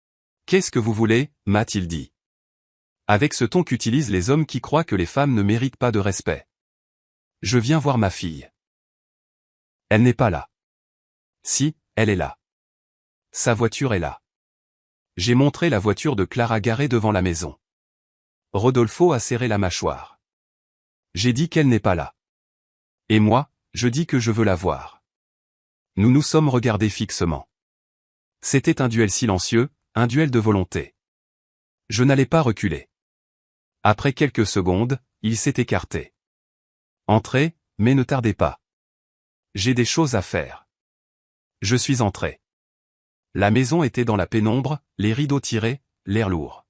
« Qu'est-ce que vous voulez » m'a-t-il dit. Avec ce ton qu'utilisent les hommes qui croient que les femmes ne méritent pas de respect. « Je viens voir ma fille. » « Elle n'est pas là. »« Si, elle est là. Sa voiture est là. » J'ai montré la voiture de Clara garée devant la maison. Rodolfo a serré la mâchoire. J'ai dit qu'elle n'est pas là. Et moi, je dis que je veux la voir. Nous nous sommes regardés fixement. C'était un duel silencieux, un duel de volonté. Je n'allais pas reculer. Après quelques secondes, il s'est écarté. Entrez, mais ne tardez pas. J'ai des choses à faire. Je suis entré. La maison était dans la pénombre, les rideaux tirés, l'air lourd.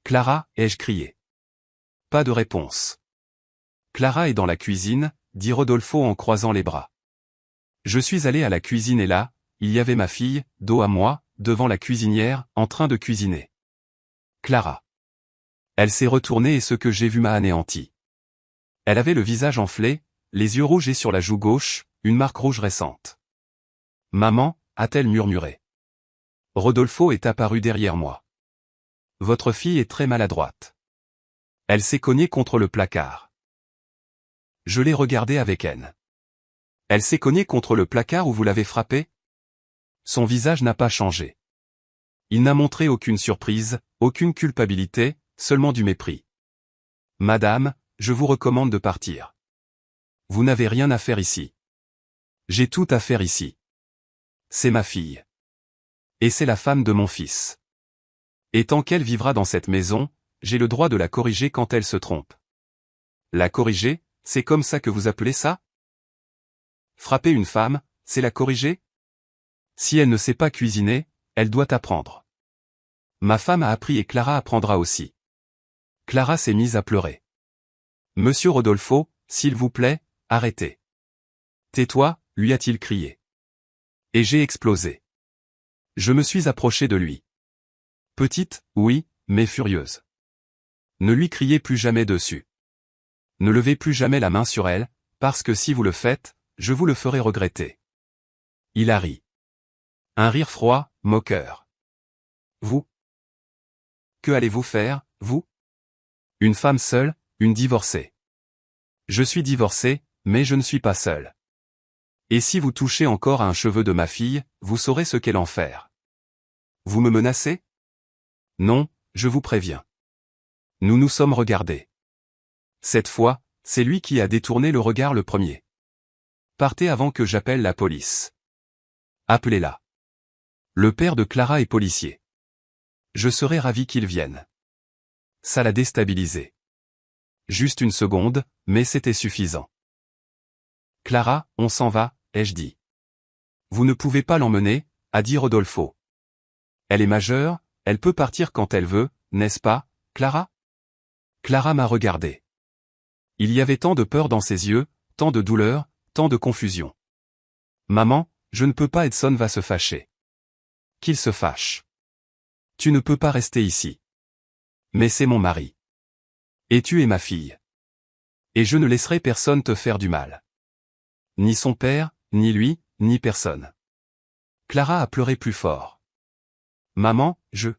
Clara, ai-je crié. Pas de réponse. Clara est dans la cuisine, dit Rodolfo en croisant les bras. Je suis allé à la cuisine et là, il y avait ma fille, dos à moi, devant la cuisinière, en train de cuisiner. Clara. Elle s'est retournée et ce que j'ai vu m'a anéanti. Elle avait le visage enflé, les yeux rouges et sur la joue gauche, une marque rouge récente. Maman, a-t-elle murmuré. Rodolfo est apparu derrière moi. Votre fille est très maladroite. Elle s'est cognée contre le placard. Je l'ai regardée avec haine. Elle s'est cognée contre le placard où vous l'avez frappée? Son visage n'a pas changé. Il n'a montré aucune surprise, aucune culpabilité, seulement du mépris. Madame, je vous recommande de partir. Vous n'avez rien à faire ici. J'ai tout à faire ici. C'est ma fille. Et c'est la femme de mon fils. Et tant qu'elle vivra dans cette maison, j'ai le droit de la corriger quand elle se trompe. La corriger, c'est comme ça que vous appelez ça? Frapper une femme, c'est la corriger? Si elle ne sait pas cuisiner, elle doit apprendre. Ma femme a appris et Clara apprendra aussi. Clara s'est mise à pleurer. Monsieur Rodolfo, s'il vous plaît, arrêtez. Tais-toi, lui a-t-il crié. Et j'ai explosé. Je me suis approché de lui. Petite, oui, mais furieuse. Ne lui criez plus jamais dessus. Ne levez plus jamais la main sur elle, parce que si vous le faites, je vous le ferai regretter. Il a ri. Un rire froid, moqueur. Vous? Que allez-vous faire, vous? Une femme seule, une divorcée. Je suis divorcé, mais je ne suis pas seul. Et si vous touchez encore à un cheveu de ma fille, vous saurez ce qu'est l'enfer. Vous me menacez? Non, je vous préviens. Nous nous sommes regardés. Cette fois, c'est lui qui a détourné le regard le premier. Partez avant que j'appelle la police. Appelez-la. Le père de Clara est policier. Je serais ravi qu'il vienne. Ça l'a déstabilisé. Juste une seconde, mais c'était suffisant. Clara, on s'en va, ai-je dit. Vous ne pouvez pas l'emmener, a dit Rodolfo. Elle est majeure, elle peut partir quand elle veut, n'est-ce pas, Clara? Clara m'a regardé. Il y avait tant de peur dans ses yeux, tant de douleur, tant de confusion. Maman, je ne peux pas, Edson va se fâcher. Qu'il se fâche. Tu ne peux pas rester ici. Mais c'est mon mari. Et tu es ma fille. Et je ne laisserai personne te faire du mal. Ni son père, ni lui, ni personne. Clara a pleuré plus fort. Maman, je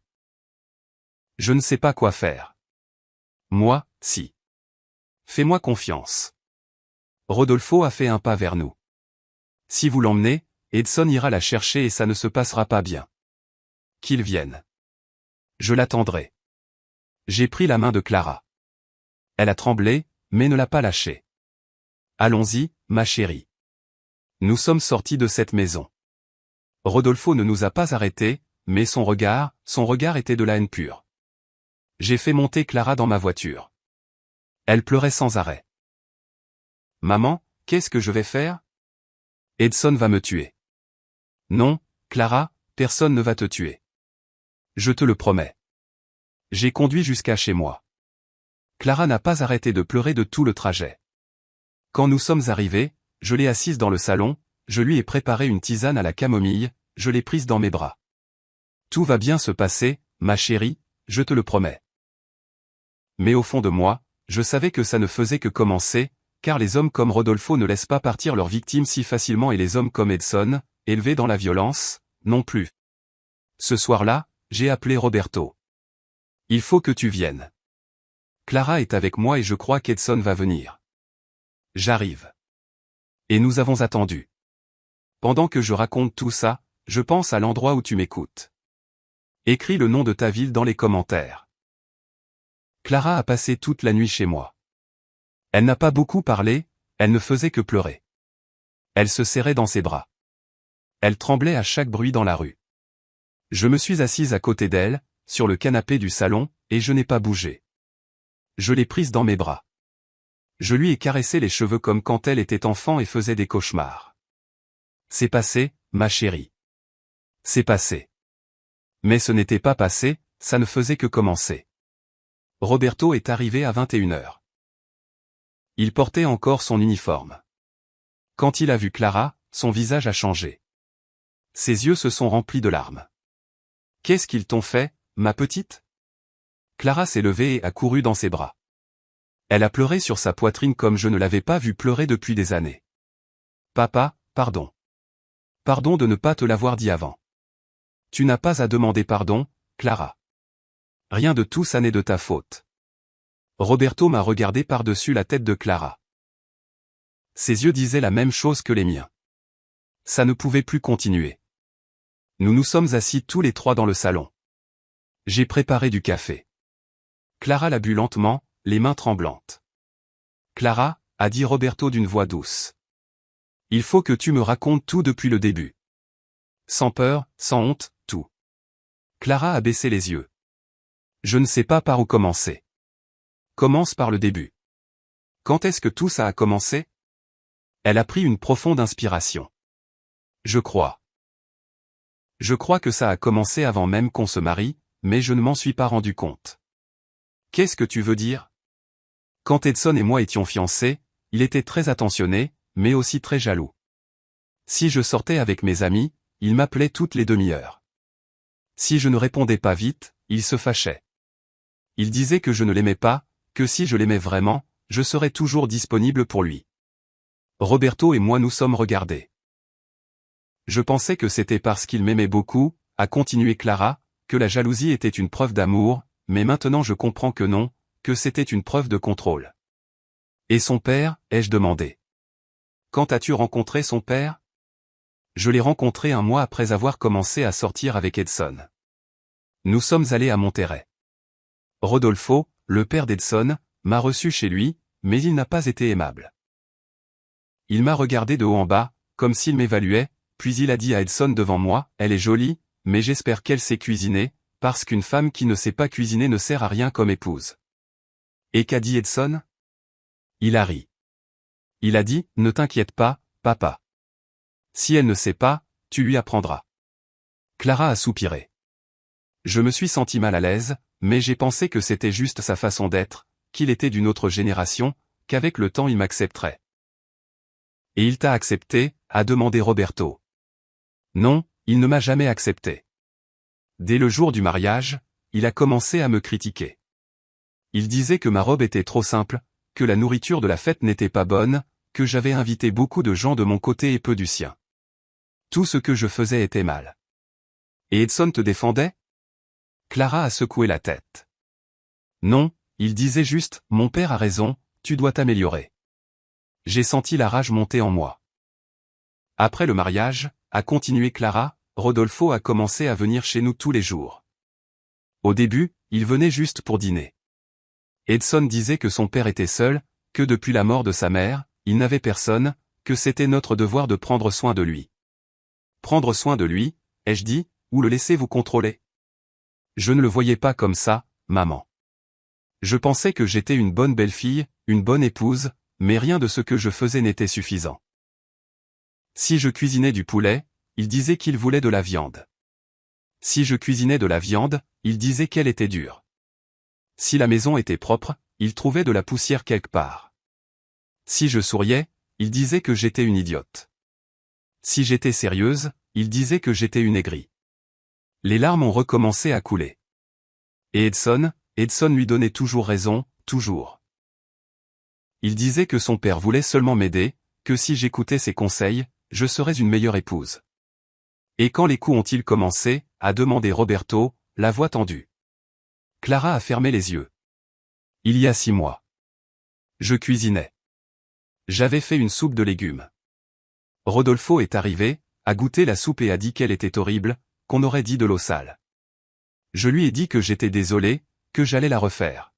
ne sais pas quoi faire. Moi, si. Fais-moi confiance. Rodolfo a fait un pas vers nous. Si vous l'emmenez, Edson ira la chercher et ça ne se passera pas bien. Qu'il vienne. Je l'attendrai. J'ai pris la main de Clara. Elle a tremblé, mais ne l'a pas lâchée. Allons-y, ma chérie. Nous sommes sortis de cette maison. Rodolfo ne nous a pas arrêtés, mais son regard était de la haine pure. J'ai fait monter Clara dans ma voiture. Elle pleurait sans arrêt. Maman, qu'est-ce que je vais faire? Edson va me tuer. Non, Clara, personne ne va te tuer. Je te le promets. J'ai conduit jusqu'à chez moi. Clara n'a pas arrêté de pleurer de tout le trajet. Quand nous sommes arrivés, je l'ai assise dans le salon, je lui ai préparé une tisane à la camomille, je l'ai prise dans mes bras. Tout va bien se passer, ma chérie, je te le promets. Mais au fond de moi, je savais que ça ne faisait que commencer, car les hommes comme Rodolfo ne laissent pas partir leurs victimes si facilement et les hommes comme Edson, élevés dans la violence, non plus. Ce soir-là, j'ai appelé Roberto. Il faut que tu viennes. Clara est avec moi et je crois qu'Edson va venir. J'arrive. Et nous avons attendu. Pendant que je raconte tout ça, je pense à l'endroit où tu m'écoutes. Écris le nom de ta ville dans les commentaires. Clara a passé toute la nuit chez moi. Elle n'a pas beaucoup parlé, elle ne faisait que pleurer. Elle se serrait dans ses bras. Elle tremblait à chaque bruit dans la rue. Je me suis assise à côté d'elle, sur le canapé du salon, et je n'ai pas bougé. Je l'ai prise dans mes bras. Je lui ai caressé les cheveux comme quand elle était enfant et faisait des cauchemars. C'est passé, ma chérie. C'est passé. Mais ce n'était pas passé, ça ne faisait que commencer. Roberto est arrivé à 21h. Il portait encore son uniforme. Quand il a vu Clara, son visage a changé. Ses yeux se sont remplis de larmes. Qu'est-ce qu'ils t'ont fait, ma petite? Clara s'est levée et a couru dans ses bras. Elle a pleuré sur sa poitrine comme je ne l'avais pas vue pleurer depuis des années. Papa, pardon. Pardon de ne pas te l'avoir dit avant. Tu n'as pas à demander pardon, Clara. Rien de tout ça n'est de ta faute. Roberto m'a regardé par-dessus la tête de Clara. Ses yeux disaient la même chose que les miens. Ça ne pouvait plus continuer. Nous nous sommes assis tous les trois dans le salon. J'ai préparé du café. Clara l'a bu lentement, les mains tremblantes. Clara, a dit Roberto d'une voix douce. Il faut que tu me racontes tout depuis le début. Sans peur, sans honte, tout. Clara a baissé les yeux. Je ne sais pas par où commencer. Commence par le début. Quand est-ce que tout ça a commencé? Elle a pris une profonde inspiration. Je crois que ça a commencé avant même qu'on se marie, mais je ne m'en suis pas rendu compte. Qu'est-ce que tu veux dire? Quand Edson et moi étions fiancés, il était très attentionné, mais aussi très jaloux. Si je sortais avec mes amis, il m'appelait toutes les demi-heures. Si je ne répondais pas vite, il se fâchait. Il disait que je ne l'aimais pas, que si je l'aimais vraiment, je serais toujours disponible pour lui. Roberto et moi nous sommes regardés. Je pensais que c'était parce qu'il m'aimait beaucoup, a continué Clara, que la jalousie était une preuve d'amour, mais maintenant je comprends que non, que c'était une preuve de contrôle. Et son père, ai-je demandé. Quand as-tu rencontré son père? Je l'ai rencontré un mois après avoir commencé à sortir avec Edson. Nous sommes allés à Monterrey. Rodolfo, le père d'Edson, m'a reçu chez lui, mais il n'a pas été aimable. Il m'a regardé de haut en bas, comme s'il m'évaluait, puis il a dit à Edson devant moi, elle est jolie, mais j'espère qu'elle sait cuisiner, parce qu'une femme qui ne sait pas cuisiner ne sert à rien comme épouse. Et qu'a dit Edson? Il a ri. Il a dit, ne t'inquiète pas, papa. Si elle ne sait pas, tu lui apprendras. Clara a soupiré. Je me suis senti mal à l'aise, mais j'ai pensé que c'était juste sa façon d'être, qu'il était d'une autre génération, qu'avec le temps il m'accepterait. Et il t'a accepté, a demandé Roberto. Non, il ne m'a jamais accepté. Dès le jour du mariage, il a commencé à me critiquer. Il disait que ma robe était trop simple, que la nourriture de la fête n'était pas bonne, que j'avais invité beaucoup de gens de mon côté et peu du sien. Tout ce que je faisais était mal. Et Edson te défendait? Clara a secoué la tête. Non, il disait juste, mon père a raison, tu dois t'améliorer. J'ai senti la rage monter en moi. Après le mariage, a continué Clara, Rodolfo a commencé à venir chez nous tous les jours. Au début, il venait juste pour dîner. Edson disait que son père était seul, que depuis la mort de sa mère, il n'avait personne, que c'était notre devoir de prendre soin de lui. prendre soin de lui, ai-je dit, ou le laisser vous contrôler? Je ne le voyais pas comme ça, maman. Je pensais que j'étais une bonne belle-fille, une bonne épouse, mais rien de ce que je faisais n'était suffisant. Si je cuisinais du poulet, il disait qu'il voulait de la viande. Si je cuisinais de la viande, il disait qu'elle était dure. Si la maison était propre, il trouvait de la poussière quelque part. Si je souriais, il disait que j'étais une idiote. Si j'étais sérieuse, il disait que j'étais une aigrie. Les larmes ont recommencé à couler. Et Edson lui donnait toujours raison, toujours. Il disait que son père voulait seulement m'aider, que si j'écoutais ses conseils, je serais une meilleure épouse. Et quand les coups ont-ils commencé, a demandé Roberto, la voix tendue. Clara a fermé les yeux. Il y a 6 mois. Je cuisinais. J'avais fait une soupe de légumes. Rodolfo est arrivé, a goûté la soupe et a dit qu'elle était horrible, qu'on aurait dit de l'eau sale. Je lui ai dit que j'étais désolé, que j'allais la refaire.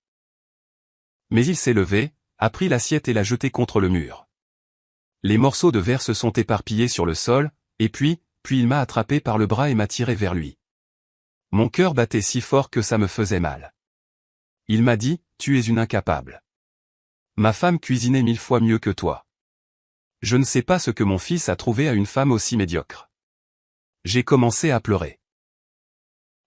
Mais il s'est levé, a pris l'assiette et l'a jetée contre le mur. Les morceaux de verre se sont éparpillés sur le sol, et puis il m'a attrapé par le bras et m'a tiré vers lui. Mon cœur battait si fort que ça me faisait mal. Il m'a dit, tu es une incapable. Ma femme cuisinait 1000 fois mieux que toi. Je ne sais pas ce que mon fils a trouvé à une femme aussi médiocre. J'ai commencé à pleurer.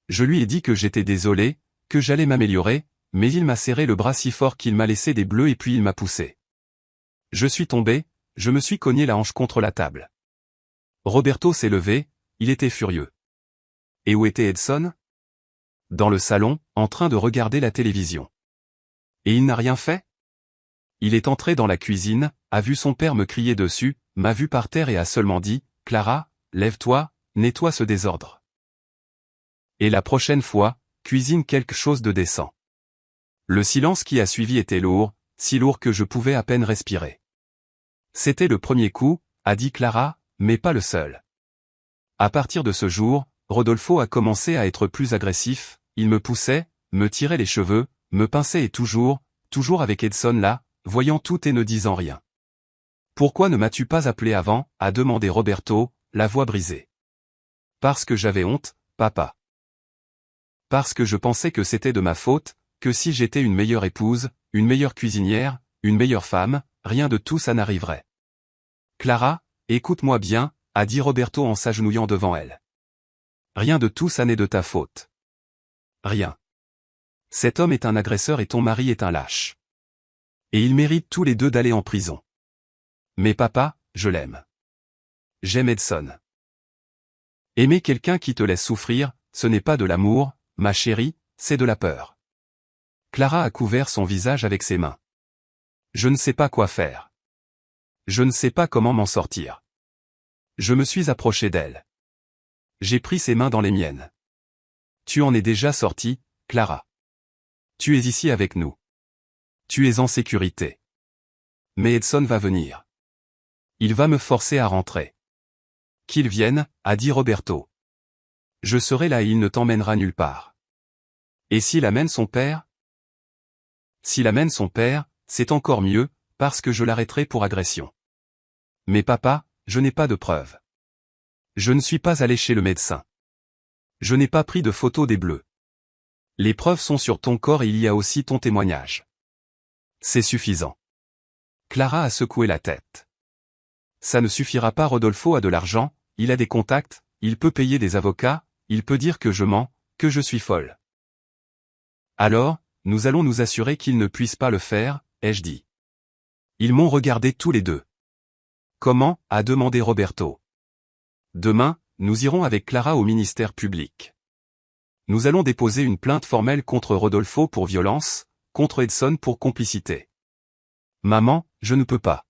Je lui ai dit que j'étais désolé, que j'allais m'améliorer, mais il m'a serré le bras si fort qu'il m'a laissé des bleus et puis il m'a poussé. Je suis tombé, je me suis cogné la hanche contre la table. Roberto s'est levé, il était furieux. Et où était Edson? Dans le salon, en train de regarder la télévision. Et il n'a rien fait? Il est entré dans la cuisine, a vu son père me crier dessus, m'a vu par terre et a seulement dit, « Clara, lève-toi, nettoie ce désordre. Et la prochaine fois, cuisine quelque chose de décent. » Le silence qui a suivi était lourd, si lourd que je pouvais à peine respirer. C'était le premier coup, a dit Clara, mais pas le seul. À partir de ce jour, Rodolfo a commencé à être plus agressif, il me poussait, me tirait les cheveux, me pinçait et toujours avec Edson là, voyant tout et ne disant rien. « Pourquoi ne m'as-tu pas appelé avant » a demandé Roberto, la voix brisée. « Parce que j'avais honte, papa. Parce que je pensais que c'était de ma faute, que si j'étais une meilleure épouse, une meilleure cuisinière, une meilleure femme, rien de tout ça n'arriverait. »« Clara, écoute-moi bien, » a dit Roberto en s'agenouillant devant elle. « Rien de tout ça n'est de ta faute. Rien. Cet homme est un agresseur et ton mari est un lâche. Et ils méritent tous les deux d'aller en prison. Mais papa, je l'aime. J'aime Edson. Aimer quelqu'un qui te laisse souffrir, ce n'est pas de l'amour, ma chérie, c'est de la peur. » Clara a couvert son visage avec ses mains. Je ne sais pas quoi faire. Je ne sais pas comment m'en sortir. Je me suis approché d'elle. J'ai pris ses mains dans les miennes. Tu en es déjà sortie, Clara. Tu es ici avec nous. Tu es en sécurité. Mais Edson va venir. Il va me forcer à rentrer. Qu'il vienne, a dit Roberto. Je serai là et il ne t'emmènera nulle part. Et s'il amène son père? S'il amène son père, c'est encore mieux, parce que je l'arrêterai pour agression. Mais papa, je n'ai pas de preuves. Je ne suis pas allé chez le médecin. Je n'ai pas pris de photos des bleus. Les preuves sont sur ton corps et il y a aussi ton témoignage. C'est suffisant. Clara a secoué la tête. Ça ne suffira pas, Rodolfo a de l'argent, il a des contacts, il peut payer des avocats, il peut dire que je mens, que je suis folle. Alors, nous allons nous assurer qu'il ne puisse pas le faire, ai-je dit. Ils m'ont regardé tous les deux. Comment, a demandé Roberto. Demain, nous irons avec Clara au ministère public. Nous allons déposer une plainte formelle contre Rodolfo pour violence, contre Edson pour complicité. Maman, je ne peux pas.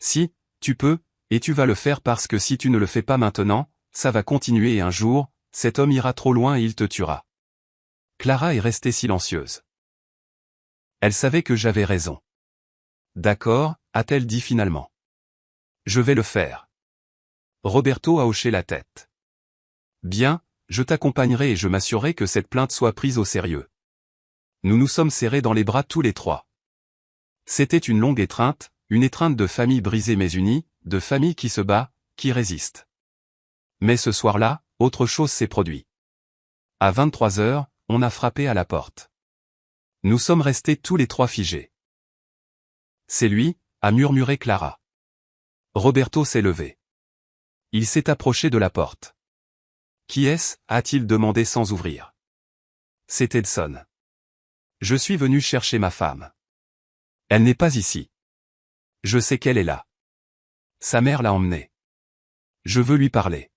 Si, tu peux, et tu vas le faire parce que si tu ne le fais pas maintenant, ça va continuer et un jour, cet homme ira trop loin et il te tuera. Clara est restée silencieuse. Elle savait que j'avais raison. D'accord, a-t-elle dit finalement. Je vais le faire. Roberto a hoché la tête. Bien, je t'accompagnerai et je m'assurerai que cette plainte soit prise au sérieux. Nous nous sommes serrés dans les bras tous les trois. C'était une longue étreinte, une étreinte de famille brisée mais unie, de famille qui se bat, qui résiste. Mais ce soir-là, autre chose s'est produit. À 23 heures, on a frappé à la porte. Nous sommes restés tous les trois figés. C'est lui, a murmuré Clara. Roberto s'est levé. Il s'est approché de la porte. Qui est-ce, a-t-il demandé sans ouvrir. C'est Edson. Je suis venu chercher ma femme. Elle n'est pas ici. Je sais qu'elle est là. Sa mère l'a emmenée. Je veux lui parler.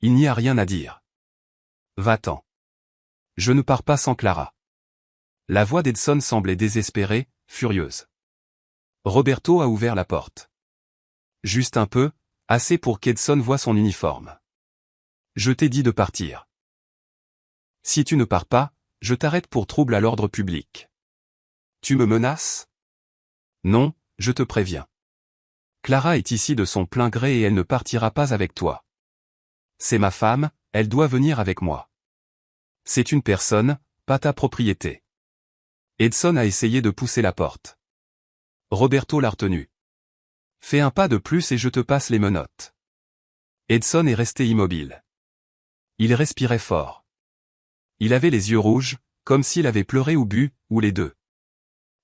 Il n'y a rien à dire. Va-t'en. Je ne pars pas sans Clara. La voix d'Edson semblait désespérée, furieuse. Roberto a ouvert la porte. Juste un peu, assez pour qu'Edson voie son uniforme. Je t'ai dit de partir. Si tu ne pars pas, je t'arrête pour trouble à l'ordre public. Tu me menaces? Non, je te préviens. Clara est ici de son plein gré et elle ne partira pas avec toi. C'est ma femme, elle doit venir avec moi. C'est une personne, pas ta propriété. Edson a essayé de pousser la porte. Roberto l'a retenu. Fais un pas de plus et je te passe les menottes. Edson est resté immobile. Il respirait fort. Il avait les yeux rouges, comme s'il avait pleuré ou bu, ou les deux.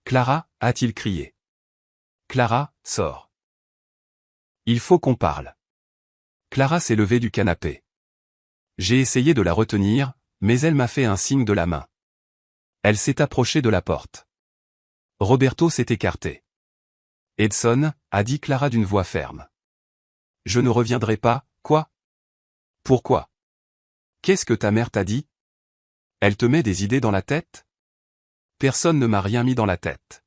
Clara, a-t-il crié. Clara, sors. Il faut qu'on parle. Clara s'est levée du canapé. J'ai essayé de la retenir, mais elle m'a fait un signe de la main. Elle s'est approchée de la porte. Roberto s'est écarté. Edson, a dit Clara d'une voix ferme. Je ne reviendrai pas, quoi? Pourquoi? Qu'est-ce que ta mère t'a dit? Elle te met des idées dans la tête? Personne ne m'a rien mis dans la tête.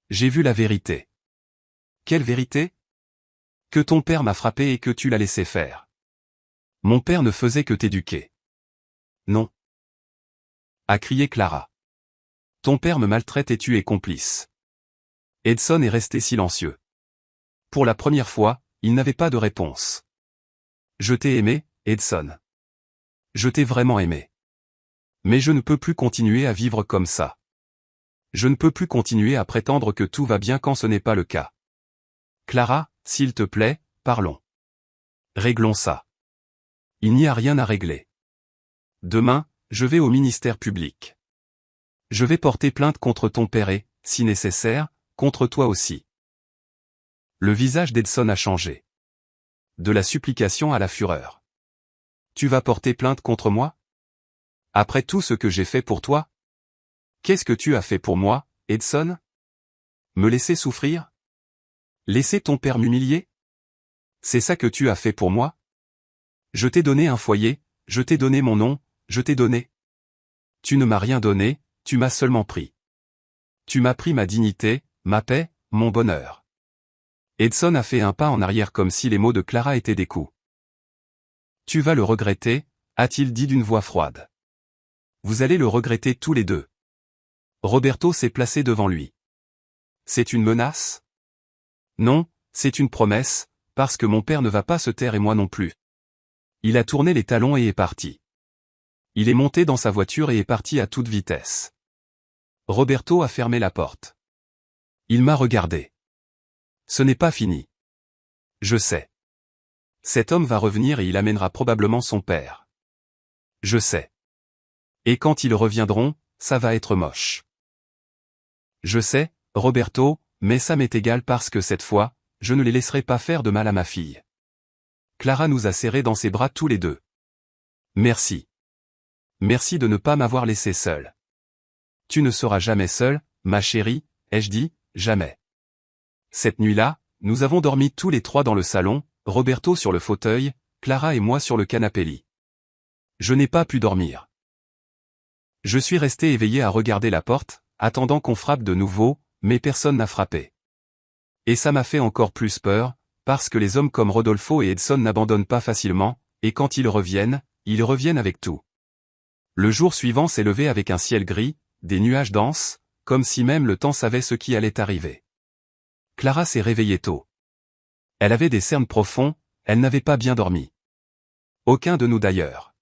J'ai vu la vérité. Quelle vérité? Que ton père m'a frappé et que tu l'as laissé faire. Mon père ne faisait que t'éduquer. Non. A crié Clara. Ton père me maltraite et tu es complice. Edson est resté silencieux. Pour la première fois, il n'avait pas de réponse. Je t'ai aimé, Edson. Je t'ai vraiment aimé. Mais je ne peux plus continuer à vivre comme ça. Je ne peux plus continuer à prétendre que tout va bien quand ce n'est pas le cas. Clara, s'il te plaît, parlons. Réglons ça. Il n'y a rien à régler. Demain, je vais au ministère public. Je vais porter plainte contre ton père et, si nécessaire, contre toi aussi. Le visage d'Edson a changé. De la supplication à la fureur. Tu vas porter plainte contre moi? Après tout ce que j'ai fait pour toi? Qu'est-ce que tu as fait pour moi, Edson? Me laisser souffrir? Laisser ton père m'humilier? C'est ça que tu as fait pour moi? Je t'ai donné un foyer, je t'ai donné mon nom, je t'ai donné. Tu ne m'as rien donné, tu m'as seulement pris. Tu m'as pris ma dignité, ma paix, mon bonheur. Edson a fait un pas en arrière comme si les mots de Clara étaient des coups. Tu vas le regretter, a-t-il dit d'une voix froide. Vous allez le regretter tous les deux. Roberto s'est placé devant lui. C'est une menace? Non, c'est une promesse, parce que mon père ne va pas se taire et moi non plus. Il a tourné les talons et est parti. Il est monté dans sa voiture et est parti à toute vitesse. Roberto a fermé la porte. Il m'a regardé. Ce n'est pas fini. Je sais. Cet homme va revenir et il amènera probablement son père. Je sais. Et quand ils reviendront, ça va être moche. Je sais, Roberto, mais ça m'est égal parce que cette fois, je ne les laisserai pas faire de mal à ma fille. Clara nous a serrés dans ses bras tous les deux. Merci. Merci de ne pas m'avoir laissé seul. Tu ne seras jamais seule, ma chérie, ai-je dit, jamais. Cette nuit-là, nous avons dormi tous les trois dans le salon, Roberto sur le fauteuil, Clara et moi sur le canapé-lit. Je n'ai pas pu dormir. Je suis resté éveillé à regarder la porte, attendant qu'on frappe de nouveau, mais personne n'a frappé. Et ça m'a fait encore plus peur, parce que les hommes comme Rodolfo et Edson n'abandonnent pas facilement, et quand ils reviennent avec tout. Le jour suivant s'est levé avec un ciel gris, des nuages denses, comme si même le temps savait ce qui allait arriver. Clara s'est réveillée tôt. Elle avait des cernes profonds, elle n'avait pas bien dormi. Aucun de nous d'ailleurs.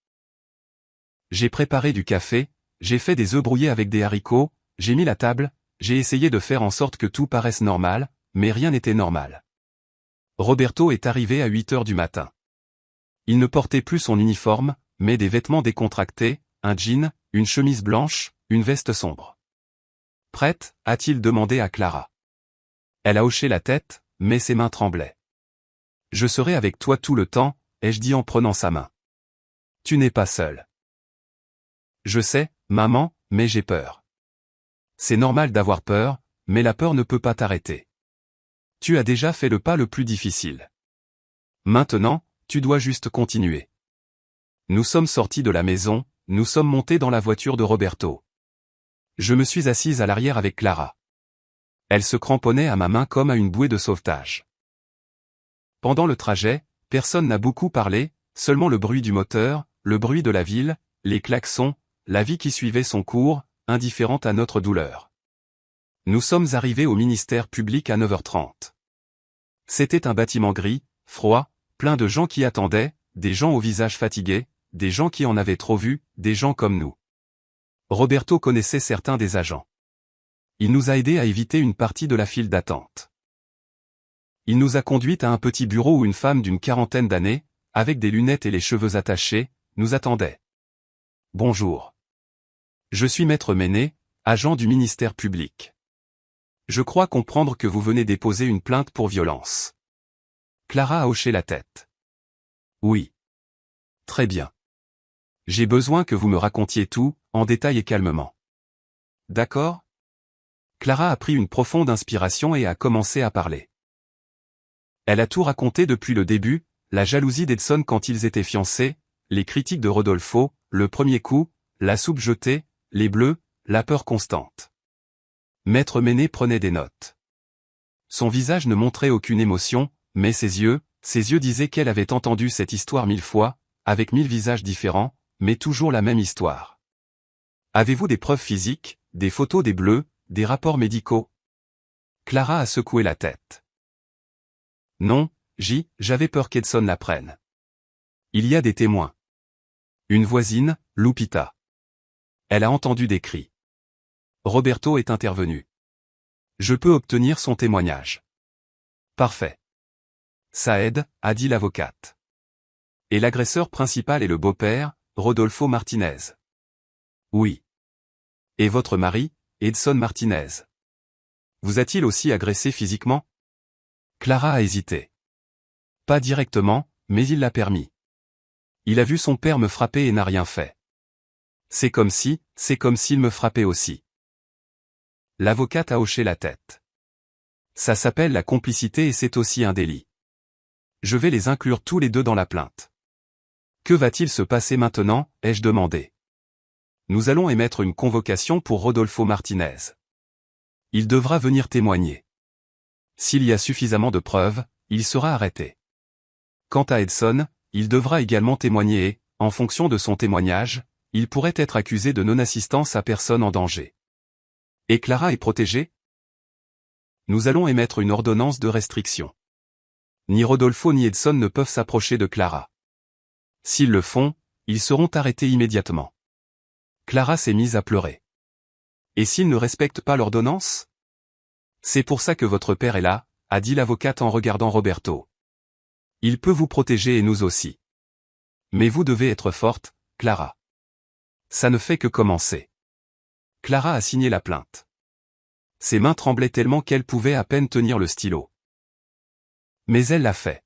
J'ai préparé du café, j'ai fait des œufs brouillés avec des haricots, j'ai mis la table, j'ai essayé de faire en sorte que tout paraisse normal, mais rien n'était normal. Roberto est arrivé à 8 heures du matin. Il ne portait plus son uniforme, mais des vêtements décontractés, un jean, une chemise blanche, une veste sombre. « Prête ?» a-t-il demandé à Clara. Elle a hoché la tête, mais ses mains tremblaient. « Je serai avec toi tout le temps », ai-je dit en prenant sa main. « Tu n'es pas seule. »« Je sais, maman, mais j'ai peur. » C'est normal d'avoir peur, mais la peur ne peut pas t'arrêter. Tu as déjà fait le pas le plus difficile. Maintenant, tu dois juste continuer. Nous sommes sortis de la maison, nous sommes montés dans la voiture de Roberto. Je me suis assise à l'arrière avec Clara. Elle se cramponnait à ma main comme à une bouée de sauvetage. Pendant le trajet, personne n'a beaucoup parlé, seulement le bruit du moteur, le bruit de la ville, les klaxons, la vie qui suivait son cours, indifférente à notre douleur. Nous sommes arrivés au ministère public à 9h30. C'était un bâtiment gris, froid, plein de gens qui attendaient, des gens au visage fatigué, des gens qui en avaient trop vu, des gens comme nous. Roberto connaissait certains des agents. Il nous a aidés à éviter une partie de la file d'attente. Il nous a conduits à un petit bureau où une femme d'une quarantaine d'années, avec des lunettes et les cheveux attachés, nous attendait. « Bonjour. Je suis Maître Méné, agent du ministère public. Je crois comprendre que vous venez déposer une plainte pour violence. » Clara a hoché la tête. « Oui. Très bien. J'ai besoin que vous me racontiez tout, en détail et calmement. »« D'accord ?» Clara a pris une profonde inspiration et a commencé à parler. Elle a tout raconté depuis le début, la jalousie d'Edson quand ils étaient fiancés, les critiques de Rodolfo, le premier coup, la soupe jetée, les bleus, la peur constante. Maître Méné prenait des notes. Son visage ne montrait aucune émotion, mais ses yeux disaient qu'elle avait entendu cette histoire 1000 fois, avec 1000 visages différents, mais toujours la même histoire. Avez-vous des preuves physiques, des photos des bleus, des rapports médicaux? Clara a secoué la tête. Non, j'avais peur qu'Edson l'apprenne. Il y a des témoins. Une voisine, Lupita. Elle a entendu des cris. Roberto est intervenu. Je peux obtenir son témoignage. Parfait. Ça aide, a dit l'avocate. Et l'agresseur principal est le beau-père, Rodolfo Martinez. Oui. Et votre mari, Edson Martinez. Vous a-t-il aussi agressé physiquement? Clara a hésité. Pas directement, mais il l'a permis. Il a vu son père me frapper et n'a rien fait. C'est comme s'il me frappait aussi. L'avocate a hoché la tête. Ça s'appelle la complicité et c'est aussi un délit. Je vais les inclure tous les deux dans la plainte. Que va-t-il se passer maintenant, ai-je demandé. Nous allons émettre une convocation pour Rodolfo Martinez. Il devra venir témoigner. S'il y a suffisamment de preuves, il sera arrêté. Quant à Edson, il devra également témoigner et, en fonction de son témoignage, il pourrait être accusé de non-assistance à personne en danger. Et Clara est protégée? Nous allons émettre une ordonnance de restriction. Ni Rodolfo ni Edson ne peuvent s'approcher de Clara. S'ils le font, ils seront arrêtés immédiatement. Clara s'est mise à pleurer. Et s'ils ne respectent pas l'ordonnance? C'est pour ça que votre père est là, a dit l'avocate en regardant Roberto. Il peut vous protéger et nous aussi. Mais vous devez être forte, Clara. Ça ne fait que commencer. Clara a signé la plainte. Ses mains tremblaient tellement qu'elle pouvait à peine tenir le stylo. Mais elle l'a fait.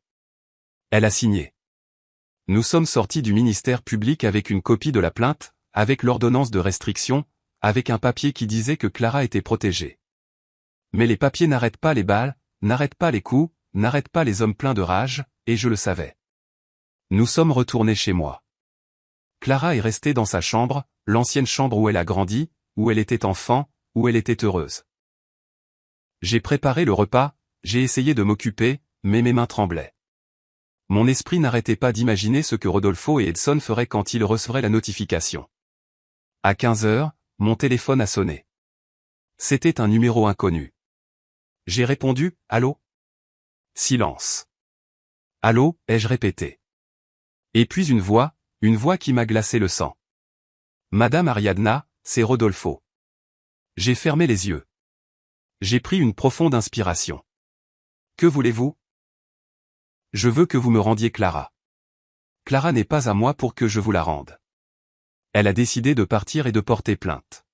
Elle a signé. Nous sommes sortis du ministère public avec une copie de la plainte, avec l'ordonnance de restriction, avec un papier qui disait que Clara était protégée. Mais les papiers n'arrêtent pas les balles, n'arrêtent pas les coups, n'arrêtent pas les hommes pleins de rage, et je le savais. Nous sommes retournés chez moi. Clara est restée dans sa chambre, l'ancienne chambre où elle a grandi, où elle était enfant, où elle était heureuse. J'ai préparé le repas, j'ai essayé de m'occuper, mais mes mains tremblaient. Mon esprit n'arrêtait pas d'imaginer ce que Rodolfo et Edson feraient quand ils recevraient la notification. À 15h, mon téléphone a sonné. C'était un numéro inconnu. J'ai répondu, « Allô ?» Silence. « Allô ?» ai-je répété. Et puis une voix qui m'a glacé le sang. « Madame Ariadna, c'est Rodolfo. » J'ai fermé les yeux. J'ai pris une profonde inspiration. « Que voulez-vous ? » Je veux que vous me rendiez Clara. Clara n'est pas à moi pour que je vous la rende. Elle a décidé de partir et de porter plainte.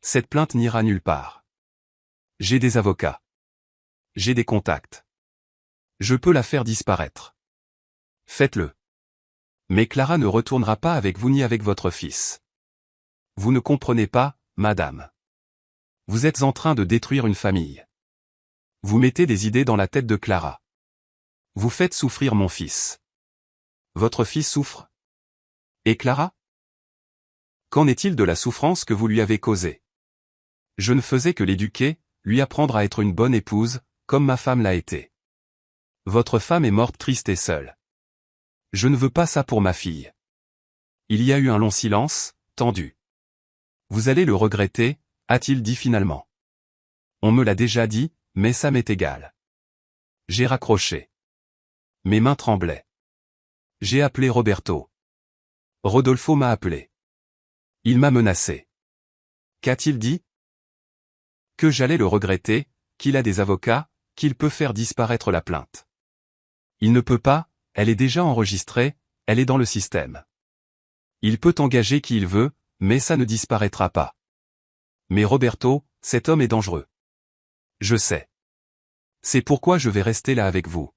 Cette plainte n'ira nulle part. J'ai des avocats. J'ai des contacts. Je peux la faire disparaître. Faites-le. Mais Clara ne retournera pas avec vous ni avec votre fils. Vous ne comprenez pas, madame. Vous êtes en train de détruire une famille. Vous mettez des idées dans la tête de Clara. Vous faites souffrir mon fils. Votre fils souffre. Et Clara? Qu'en est-il de la souffrance que vous lui avez causée? Je ne faisais que l'éduquer, lui apprendre à être une bonne épouse, comme ma femme l'a été. Votre femme est morte triste et seule. Je ne veux pas ça pour ma fille. Il y a eu un long silence, tendu. Vous allez le regretter, a-t-il dit finalement. On me l'a déjà dit, mais ça m'est égal. J'ai raccroché. Mes mains tremblaient. J'ai appelé Roberto. Rodolfo m'a appelé. Il m'a menacé. Qu'a-t-il dit? Que j'allais le regretter, qu'il a des avocats, qu'il peut faire disparaître la plainte. Il ne peut pas, elle est déjà enregistrée, elle est dans le système. Il peut engager qui il veut, mais ça ne disparaîtra pas. Mais Roberto, cet homme est dangereux. Je sais. C'est pourquoi je vais rester là avec vous.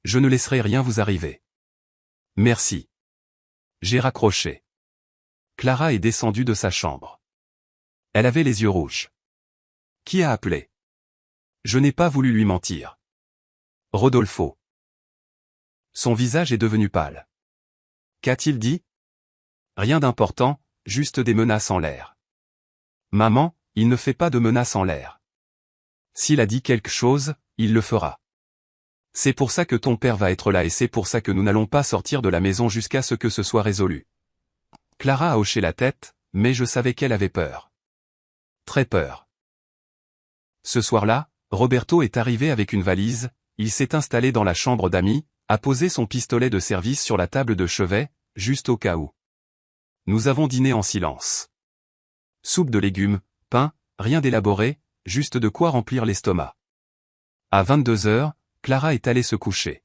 Je ne laisserai rien vous arriver. Merci. J'ai raccroché. Clara est descendue de sa chambre. Elle avait les yeux rouges. Qui a appelé? Je n'ai pas voulu lui mentir. Rodolfo. Son visage est devenu pâle. Qu'a-t-il dit? Rien d'important, juste des menaces en l'air. Maman, il ne fait pas de menaces en l'air. S'il a dit quelque chose, il le fera. C'est pour ça que ton père va être là et c'est pour ça que nous n'allons pas sortir de la maison jusqu'à ce que ce soit résolu. Clara a hoché la tête, mais je savais qu'elle avait peur. Très peur. Ce soir-là, Roberto est arrivé avec une valise, il s'est installé dans la chambre d'amis, a posé son pistolet de service sur la table de chevet, juste au cas où. Nous avons dîné en silence. Soupe de légumes, pain, rien d'élaboré, juste de quoi remplir l'estomac. À 22 heures, Clara est allée se coucher.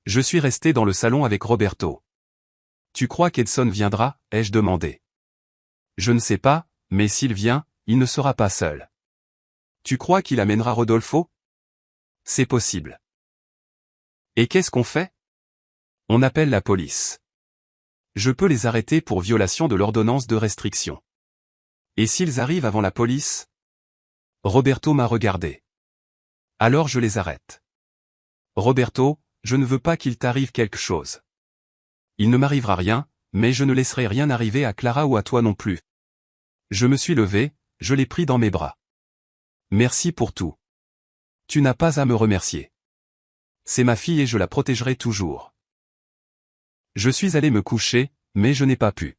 Je suis resté dans le salon avec Roberto. Tu crois qu'Edson viendra, ai-je demandé. Je ne sais pas, mais s'il vient, il ne sera pas seul. Tu crois qu'il amènera Rodolfo? C'est possible. Et qu'est-ce qu'on fait? On appelle la police. Je peux les arrêter pour violation de l'ordonnance de restriction. Et s'ils arrivent avant la police? Roberto m'a regardé. Alors je les arrête. Roberto, je ne veux pas qu'il t'arrive quelque chose. Il ne m'arrivera rien, mais je ne laisserai rien arriver à Clara ou à toi non plus. Je me suis levé, je l'ai pris dans mes bras. Merci pour tout. Tu n'as pas à me remercier. C'est ma fille et je la protégerai toujours. Je suis allé me coucher, mais je n'ai pas pu.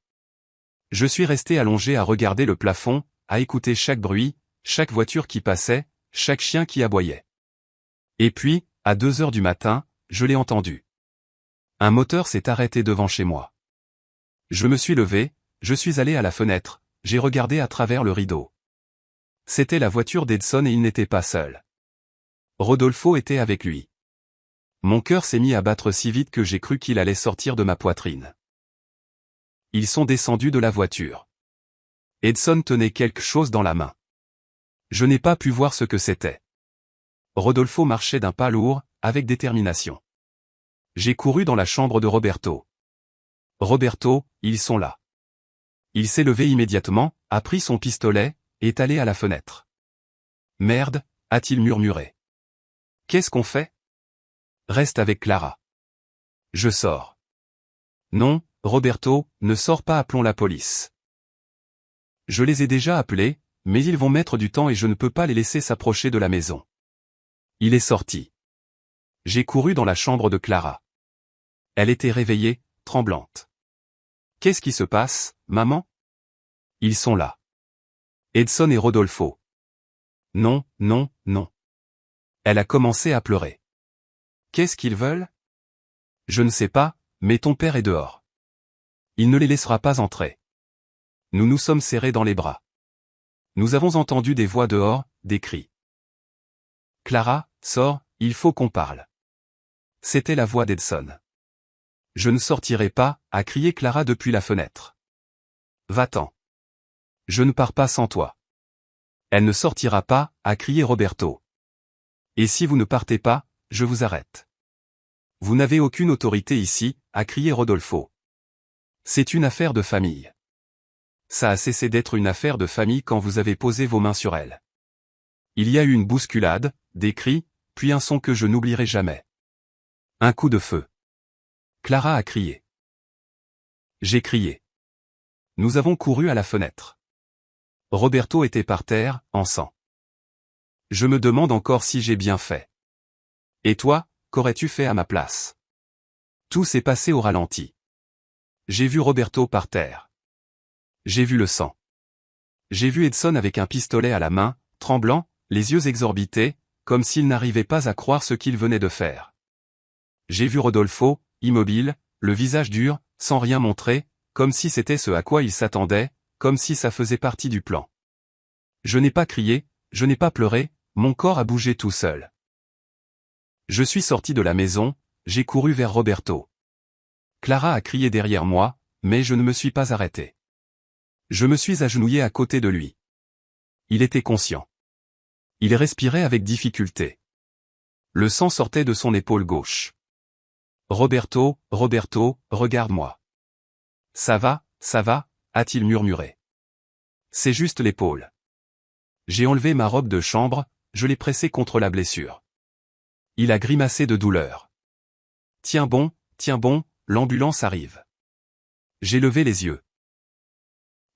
Je suis resté allongé à regarder le plafond, à écouter chaque bruit, chaque voiture qui passait, chaque chien qui aboyait. Et puis, à 2 heures du matin, je l'ai entendu. Un moteur s'est arrêté devant chez moi. Je me suis levé, je suis allé à la fenêtre, j'ai regardé à travers le rideau. C'était la voiture d'Edson et il n'était pas seul. Rodolfo était avec lui. Mon cœur s'est mis à battre si vite que j'ai cru qu'il allait sortir de ma poitrine. Ils sont descendus de la voiture. Edson tenait quelque chose dans la main. Je n'ai pas pu voir ce que c'était. Rodolfo marchait d'un pas lourd, avec détermination. J'ai couru dans la chambre de Roberto. Roberto, ils sont là. Il s'est levé immédiatement, a pris son pistolet, et est allé à la fenêtre. Merde, a-t-il murmuré. Qu'est-ce qu'on fait? Reste avec Clara. Je sors. Non, Roberto, ne sors pas, appelons la police. Je les ai déjà appelés, mais ils vont mettre du temps et je ne peux pas les laisser s'approcher de la maison. Il est sorti. J'ai couru dans la chambre de Clara. Elle était réveillée, tremblante. Qu'est-ce qui se passe, maman? Ils sont là. Edson et Rodolfo. Non, non, non. Elle a commencé à pleurer. Qu'est-ce qu'ils veulent? Je ne sais pas, mais ton père est dehors. Il ne les laissera pas entrer. Nous nous sommes serrés dans les bras. Nous avons entendu des voix dehors, des cris. Clara, sors, il faut qu'on parle. C'était la voix d'Edson. Je ne sortirai pas, a crié Clara depuis la fenêtre. Va-t'en. Je ne pars pas sans toi. Elle ne sortira pas, a crié Roberto. Et si vous ne partez pas, je vous arrête. Vous n'avez aucune autorité ici, a crié Rodolfo. C'est une affaire de famille. Ça a cessé d'être une affaire de famille quand vous avez posé vos mains sur elle. Il y a eu une bousculade, des cris, puis un son que je n'oublierai jamais. Un coup de feu. Clara a crié. J'ai crié. Nous avons couru à la fenêtre. Roberto était par terre, en sang. Je me demande encore si j'ai bien fait. Et toi, qu'aurais-tu fait à ma place? Tout s'est passé au ralenti. J'ai vu Roberto par terre. J'ai vu le sang. J'ai vu Edson avec un pistolet à la main, tremblant, les yeux exorbités, comme s'il n'arrivait pas à croire ce qu'il venait de faire. J'ai vu Rodolfo, immobile, le visage dur, sans rien montrer, comme si c'était ce à quoi il s'attendait, comme si ça faisait partie du plan. Je n'ai pas crié, je n'ai pas pleuré, mon corps a bougé tout seul. Je suis sorti de la maison, j'ai couru vers Roberto. Clara a crié derrière moi, mais je ne me suis pas arrêté. Je me suis agenouillé à côté de lui. Il était conscient. Il respirait avec difficulté. Le sang sortait de son épaule gauche. Roberto, regarde-moi. Ça va, a-t-il murmuré. C'est juste l'épaule. J'ai enlevé ma robe de chambre, je l'ai pressée contre la blessure. Il a grimacé de douleur. Tiens bon, l'ambulance arrive. J'ai levé les yeux.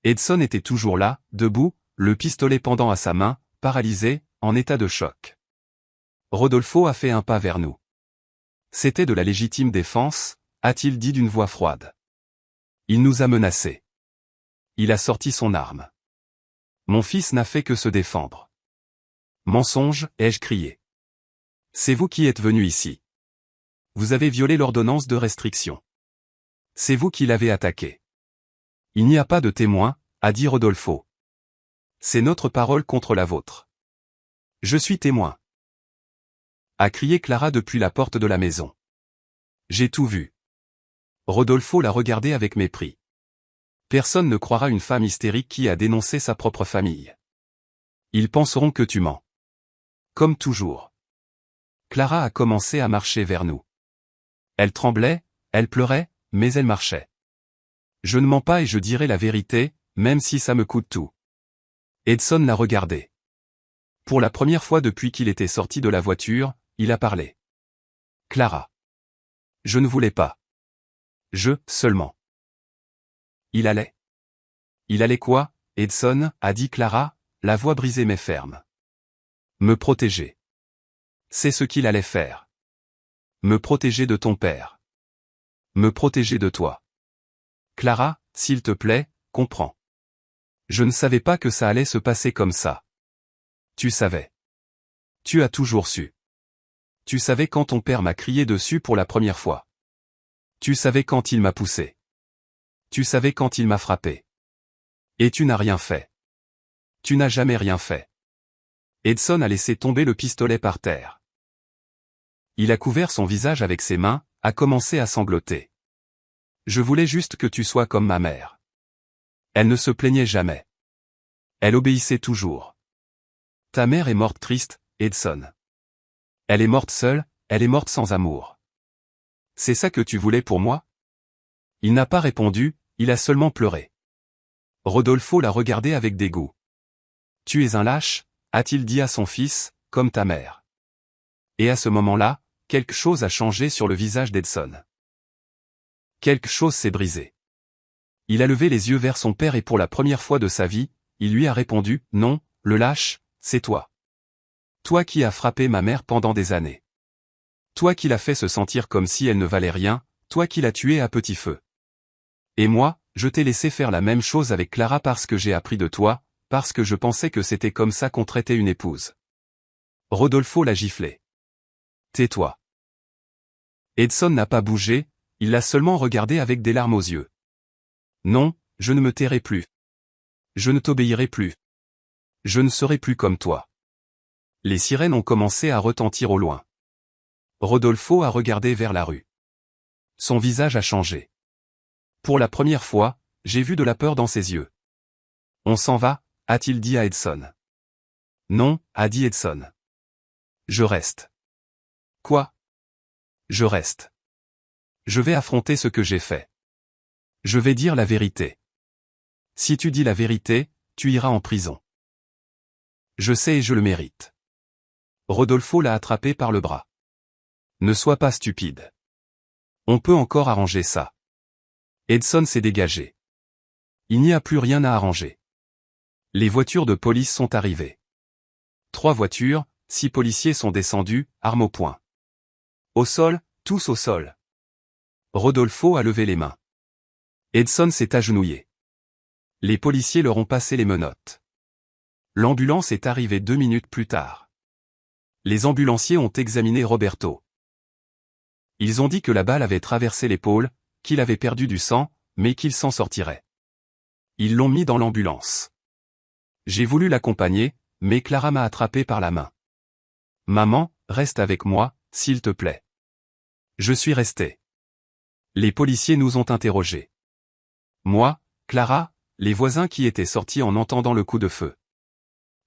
Edson était toujours là, debout, le pistolet pendant à sa main, paralysé, en état de choc. Rodolfo a fait un pas vers nous. C'était de la légitime défense, a-t-il dit d'une voix froide. Il nous a menacés. Il a sorti son arme. Mon fils n'a fait que se défendre. Mensonge, ai-je crié. C'est vous qui êtes venu ici. Vous avez violé l'ordonnance de restriction. C'est vous qui l'avez attaqué. Il n'y a pas de témoin, a dit Rodolfo. C'est notre parole contre la vôtre. Je suis témoin. A crié Clara depuis la porte de la maison. J'ai tout vu. Rodolfo l'a regardé avec mépris. Personne ne croira une femme hystérique qui a dénoncé sa propre famille. Ils penseront que tu mens. Comme toujours. Clara a commencé à marcher vers nous. Elle tremblait, elle pleurait, mais elle marchait. Je ne mens pas et je dirai la vérité, même si ça me coûte tout. Edson l'a regardé. Pour la première fois depuis qu'il était sorti de la voiture, il a parlé. Clara. Je ne voulais pas. Seulement. Il allait. Il allait quoi, Edson, a dit Clara, la voix brisée mais ferme. Me protéger. C'est ce qu'il allait faire. Me protéger de ton père. Me protéger de toi. Clara, s'il te plaît, comprends. Je ne savais pas que ça allait se passer comme ça. Tu savais. Tu as toujours su. Tu savais quand ton père m'a crié dessus pour la première fois. Tu savais quand il m'a poussé. Tu savais quand il m'a frappé. Et tu n'as rien fait. Tu n'as jamais rien fait. Edson a laissé tomber le pistolet par terre. Il a couvert son visage avec ses mains, a commencé à sangloter. Je voulais juste que tu sois comme ma mère. Elle ne se plaignait jamais. Elle obéissait toujours. Ta mère est morte triste, Edson. Elle est morte seule, elle est morte sans amour. C'est ça que tu voulais pour moi? Il n'a pas répondu, il a seulement pleuré. Rodolfo l'a regardé avec dégoût. Tu es un lâche, a-t-il dit à son fils, comme ta mère. Et à ce moment-là, quelque chose a changé sur le visage d'Edson. Quelque chose s'est brisé. Il a levé les yeux vers son père et pour la première fois de sa vie, il lui a répondu, non, le lâche, c'est toi. Toi qui as frappé ma mère pendant des années. Toi qui l'as fait se sentir comme si elle ne valait rien, toi qui l'as tuée à petit feu. Et moi, je t'ai laissé faire la même chose avec Clara parce que j'ai appris de toi, parce que je pensais que c'était comme ça qu'on traitait une épouse. Rodolfo l'a giflé. Tais-toi. Edson n'a pas bougé, il l'a seulement regardé avec des larmes aux yeux. Non, je ne me tairai plus. Je ne t'obéirai plus. Je ne serai plus comme toi. Les sirènes ont commencé à retentir au loin. Rodolfo a regardé vers la rue. Son visage a changé. Pour la première fois, j'ai vu de la peur dans ses yeux. On s'en va, a-t-il dit à Edson. Non, a dit Edson. Je reste. Quoi? Je reste. Je vais affronter ce que j'ai fait. Je vais dire la vérité. Si tu dis la vérité, tu iras en prison. Je sais et je le mérite. Rodolfo l'a attrapé par le bras. Ne sois pas stupide. On peut encore arranger ça. Edson s'est dégagé. Il n'y a plus rien à arranger. Les voitures de police sont arrivées. 3 voitures, 6 policiers sont descendus, armes au poing. Au sol, tous au sol. Rodolfo a levé les mains. Edson s'est agenouillé. Les policiers leur ont passé les menottes. L'ambulance est arrivée 2 minutes plus tard. Les ambulanciers ont examiné Roberto. Ils ont dit que la balle avait traversé l'épaule, qu'il avait perdu du sang, mais qu'il s'en sortirait. Ils l'ont mis dans l'ambulance. J'ai voulu l'accompagner, mais Clara m'a attrapé par la main. Maman, reste avec moi, s'il te plaît. Je suis resté. Les policiers nous ont interrogés. Moi, Clara, les voisins qui étaient sortis en entendant le coup de feu.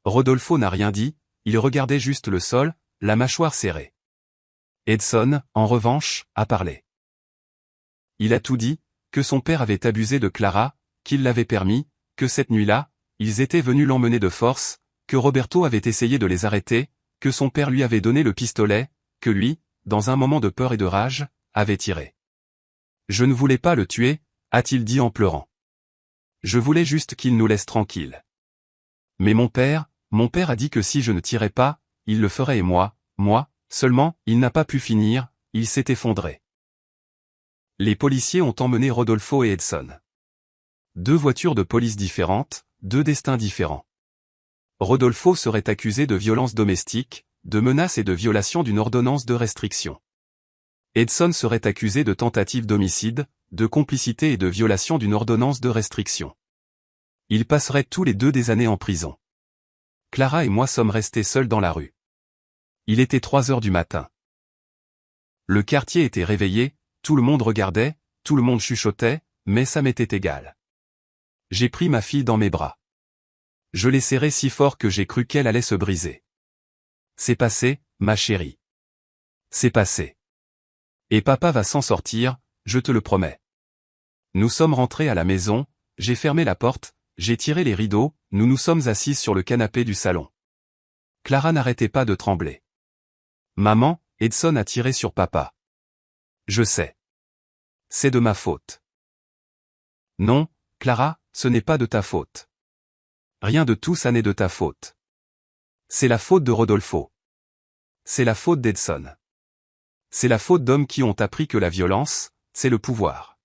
Rodolfo n'a rien dit, il regardait juste le sol, la mâchoire serrée. Edson, en revanche, a parlé. Il a tout dit, que son père avait abusé de Clara, qu'il l'avait permis, que cette nuit-là, ils étaient venus l'emmener de force, que Roberto avait essayé de les arrêter, que son père lui avait donné le pistolet, que lui, dans un moment de peur et de rage, avait tiré. Je ne voulais pas le tuer, a-t-il dit en pleurant. Je voulais juste qu'il nous laisse tranquilles. Mais mon père a dit que si je ne tirais pas, il le ferait et moi, seulement, il n'a pas pu finir, il s'est effondré. Les policiers ont emmené Rodolfo et Edson. 2 voitures de police différentes, 2 destins différents. Rodolfo serait accusé de violence domestique, de menaces et de violation d'une ordonnance de restriction. Edson serait accusé de tentative d'homicide, de complicité et de violation d'une ordonnance de restriction. Ils passeraient tous les 2 des années en prison. Clara et moi sommes restés seuls dans la rue. Il était 3 heures du matin. Le quartier était réveillé, tout le monde regardait, tout le monde chuchotait, mais ça m'était égal. J'ai pris ma fille dans mes bras. Je l'ai serrée si fort que j'ai cru qu'elle allait se briser. C'est passé, ma chérie. C'est passé. Et papa va s'en sortir, je te le promets. Nous sommes rentrés à la maison, j'ai fermé la porte, j'ai tiré les rideaux, nous nous sommes assises sur le canapé du salon. Clara n'arrêtait pas de trembler. Maman, Edson a tiré sur papa. Je sais. C'est de ma faute. Non, Clara, ce n'est pas de ta faute. Rien de tout ça n'est de ta faute. C'est la faute de Rodolfo. C'est la faute d'Edson. C'est la faute d'hommes qui ont appris que la violence, c'est le pouvoir.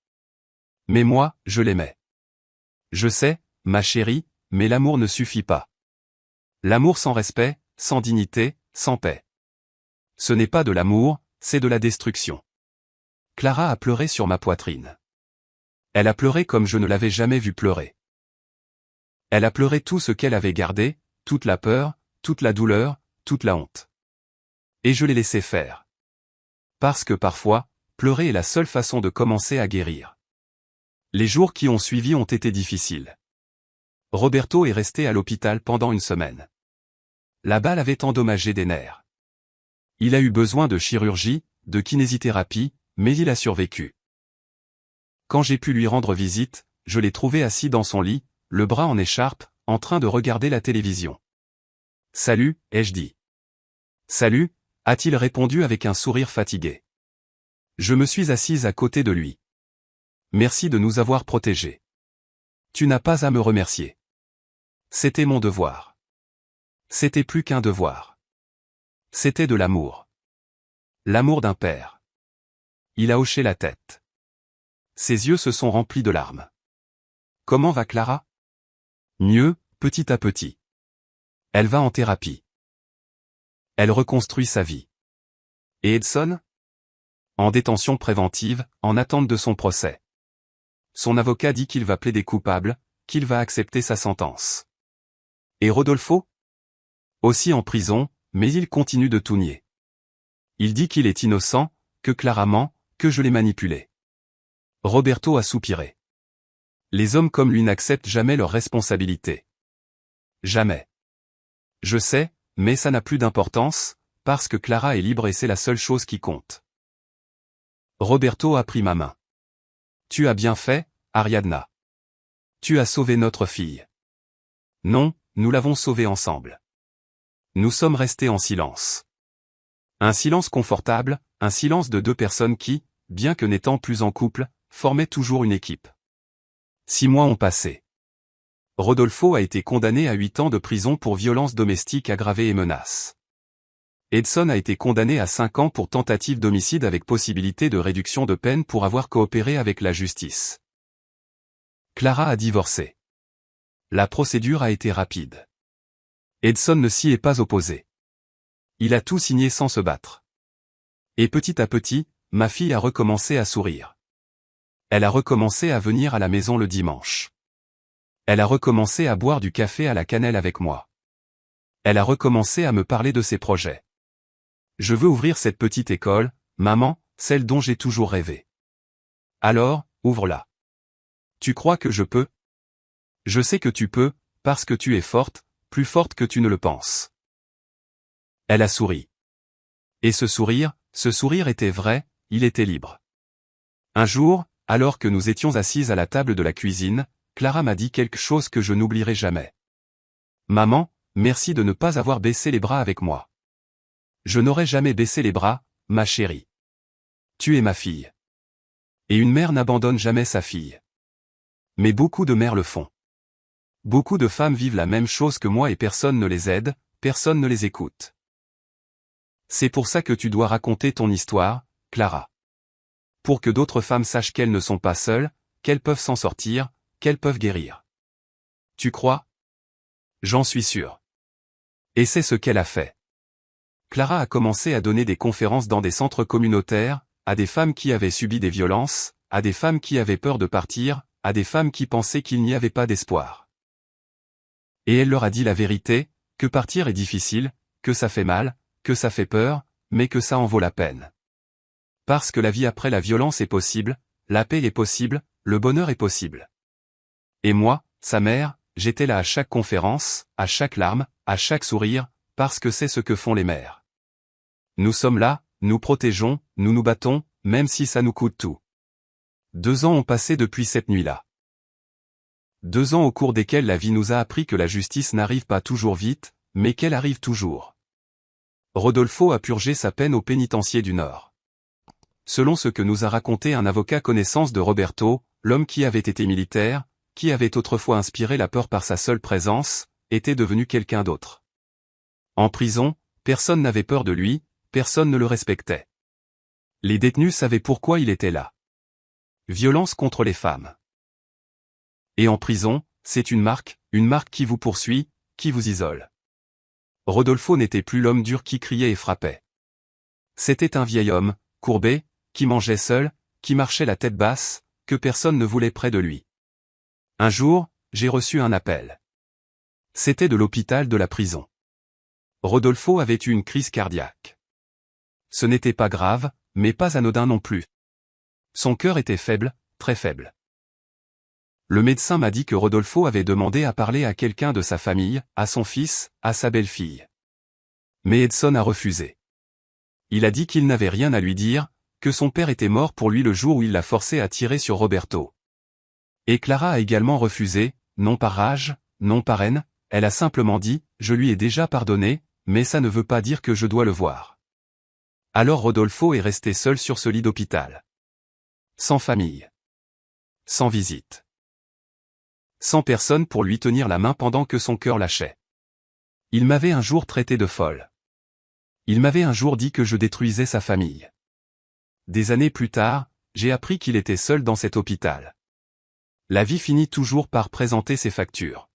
Mais moi, je l'aimais. Je sais, ma chérie, mais l'amour ne suffit pas. L'amour sans respect, sans dignité, sans paix. Ce n'est pas de l'amour, c'est de la destruction. Clara a pleuré sur ma poitrine. Elle a pleuré comme je ne l'avais jamais vue pleurer. Elle a pleuré tout ce qu'elle avait gardé, toute la peur, toute la douleur, toute la honte. Et je l'ai laissé faire. Parce que parfois, pleurer est la seule façon de commencer à guérir. Les jours qui ont suivi ont été difficiles. Roberto est resté à l'hôpital pendant une semaine. La balle avait endommagé des nerfs. Il a eu besoin de chirurgie, de kinésithérapie, mais il a survécu. Quand j'ai pu lui rendre visite, je l'ai trouvé assis dans son lit, le bras en écharpe, en train de regarder la télévision. « Salut », ai-je dit. « Salut », a-t-il répondu avec un sourire fatigué. Je me suis assise à côté de lui. « Merci de nous avoir protégés. Tu n'as pas à me remercier. C'était mon devoir. C'était plus qu'un devoir. C'était de l'amour. L'amour d'un père. » Il a hoché la tête. Ses yeux se sont remplis de larmes. « Comment va Clara ? » Mieux, petit à petit. Elle va en thérapie. Elle reconstruit sa vie. Et Edson ? En détention préventive, en attente de son procès. Son avocat dit qu'il va plaider coupable, qu'il va accepter sa sentence. Et Rodolfo ? Aussi en prison, mais il continue de tout nier. Il dit qu'il est innocent, que Clara ment, que je l'ai manipulé. Roberto a soupiré. Les hommes comme lui n'acceptent jamais leurs responsabilités. Jamais. Je sais, mais ça n'a plus d'importance, parce que Clara est libre et c'est la seule chose qui compte. Roberto a pris ma main. Tu as bien fait, Ariadna. Tu as sauvé notre fille. Non, nous l'avons sauvée ensemble. Nous sommes restés en silence. Un silence confortable, un silence de deux personnes qui, bien que n'étant plus en couple, formaient toujours une équipe. 6 mois ont passé. Rodolfo a été condamné à 8 ans de prison pour violence domestique aggravée et menaces. Edson a été condamné à 5 ans pour tentative d'homicide avec possibilité de réduction de peine pour avoir coopéré avec la justice. Clara a divorcé. La procédure a été rapide. Edson ne s'y est pas opposé. Il a tout signé sans se battre. Et petit à petit, ma fille a recommencé à sourire. Elle a recommencé à venir à la maison le dimanche. Elle a recommencé à boire du café à la cannelle avec moi. Elle a recommencé à me parler de ses projets. Je veux ouvrir cette petite école, maman, celle dont j'ai toujours rêvé. Alors, ouvre-la. Tu crois que je peux? Je sais que tu peux, parce que tu es forte, plus forte que tu ne le penses. Elle a souri. Et ce sourire était vrai, il était libre. Un jour, alors que nous étions assises à la table de la cuisine, Clara m'a dit quelque chose que je n'oublierai jamais. Maman, merci de ne pas avoir baissé les bras avec moi. Je n'aurais jamais baissé les bras, ma chérie. Tu es ma fille. Et une mère n'abandonne jamais sa fille. Mais beaucoup de mères le font. Beaucoup de femmes vivent la même chose que moi et personne ne les aide, personne ne les écoute. C'est pour ça que tu dois raconter ton histoire, Clara. Pour que d'autres femmes sachent qu'elles ne sont pas seules, qu'elles peuvent s'en sortir, qu'elles peuvent guérir. Tu crois? J'en suis sûr. Et c'est ce qu'elle a fait. Clara a commencé à donner des conférences dans des centres communautaires, à des femmes qui avaient subi des violences, à des femmes qui avaient peur de partir, à des femmes qui pensaient qu'il n'y avait pas d'espoir. Et elle leur a dit la vérité, que partir est difficile, que ça fait mal, que ça fait peur, mais que ça en vaut la peine. Parce que la vie après la violence est possible, la paix est possible, le bonheur est possible. Et moi, sa mère, j'étais là à chaque conférence, à chaque larme, à chaque sourire, parce que c'est ce que font les mères. Nous sommes là, nous protégeons, nous nous battons, même si ça nous coûte tout. 2 ans ont passé depuis cette nuit-là. 2 ans au cours desquels la vie nous a appris que la justice n'arrive pas toujours vite, mais qu'elle arrive toujours. Rodolfo a purgé sa peine au pénitencier du Nord. Selon ce que nous a raconté un avocat connaissance de Roberto, l'homme qui avait été militaire, qui avait autrefois inspiré la peur par sa seule présence, était devenu quelqu'un d'autre. En prison, personne n'avait peur de lui, personne ne le respectait. Les détenus savaient pourquoi il était là. Violence contre les femmes. Et en prison, c'est une marque qui vous poursuit, qui vous isole. Rodolfo n'était plus l'homme dur qui criait et frappait. C'était un vieil homme, courbé, qui mangeait seul, qui marchait la tête basse, que personne ne voulait près de lui. Un jour, j'ai reçu un appel. C'était de l'hôpital de la prison. Rodolfo avait eu une crise cardiaque. Ce n'était pas grave, mais pas anodin non plus. Son cœur était faible, très faible. Le médecin m'a dit que Rodolfo avait demandé à parler à quelqu'un de sa famille, à son fils, à sa belle-fille. Mais Edson a refusé. Il a dit qu'il n'avait rien à lui dire, que son père était mort pour lui le jour où il l'a forcé à tirer sur Roberto. Et Clara a également refusé, non par rage, non par haine, elle a simplement dit, je lui ai déjà pardonné, mais ça ne veut pas dire que je dois le voir. Alors Rodolfo est resté seul sur ce lit d'hôpital. Sans famille. Sans visite. Sans personne pour lui tenir la main pendant que son cœur lâchait. Il m'avait un jour traité de folle. Il m'avait un jour dit que je détruisais sa famille. Des années plus tard, j'ai appris qu'il était seul dans cet hôpital. La vie finit toujours par présenter ses factures.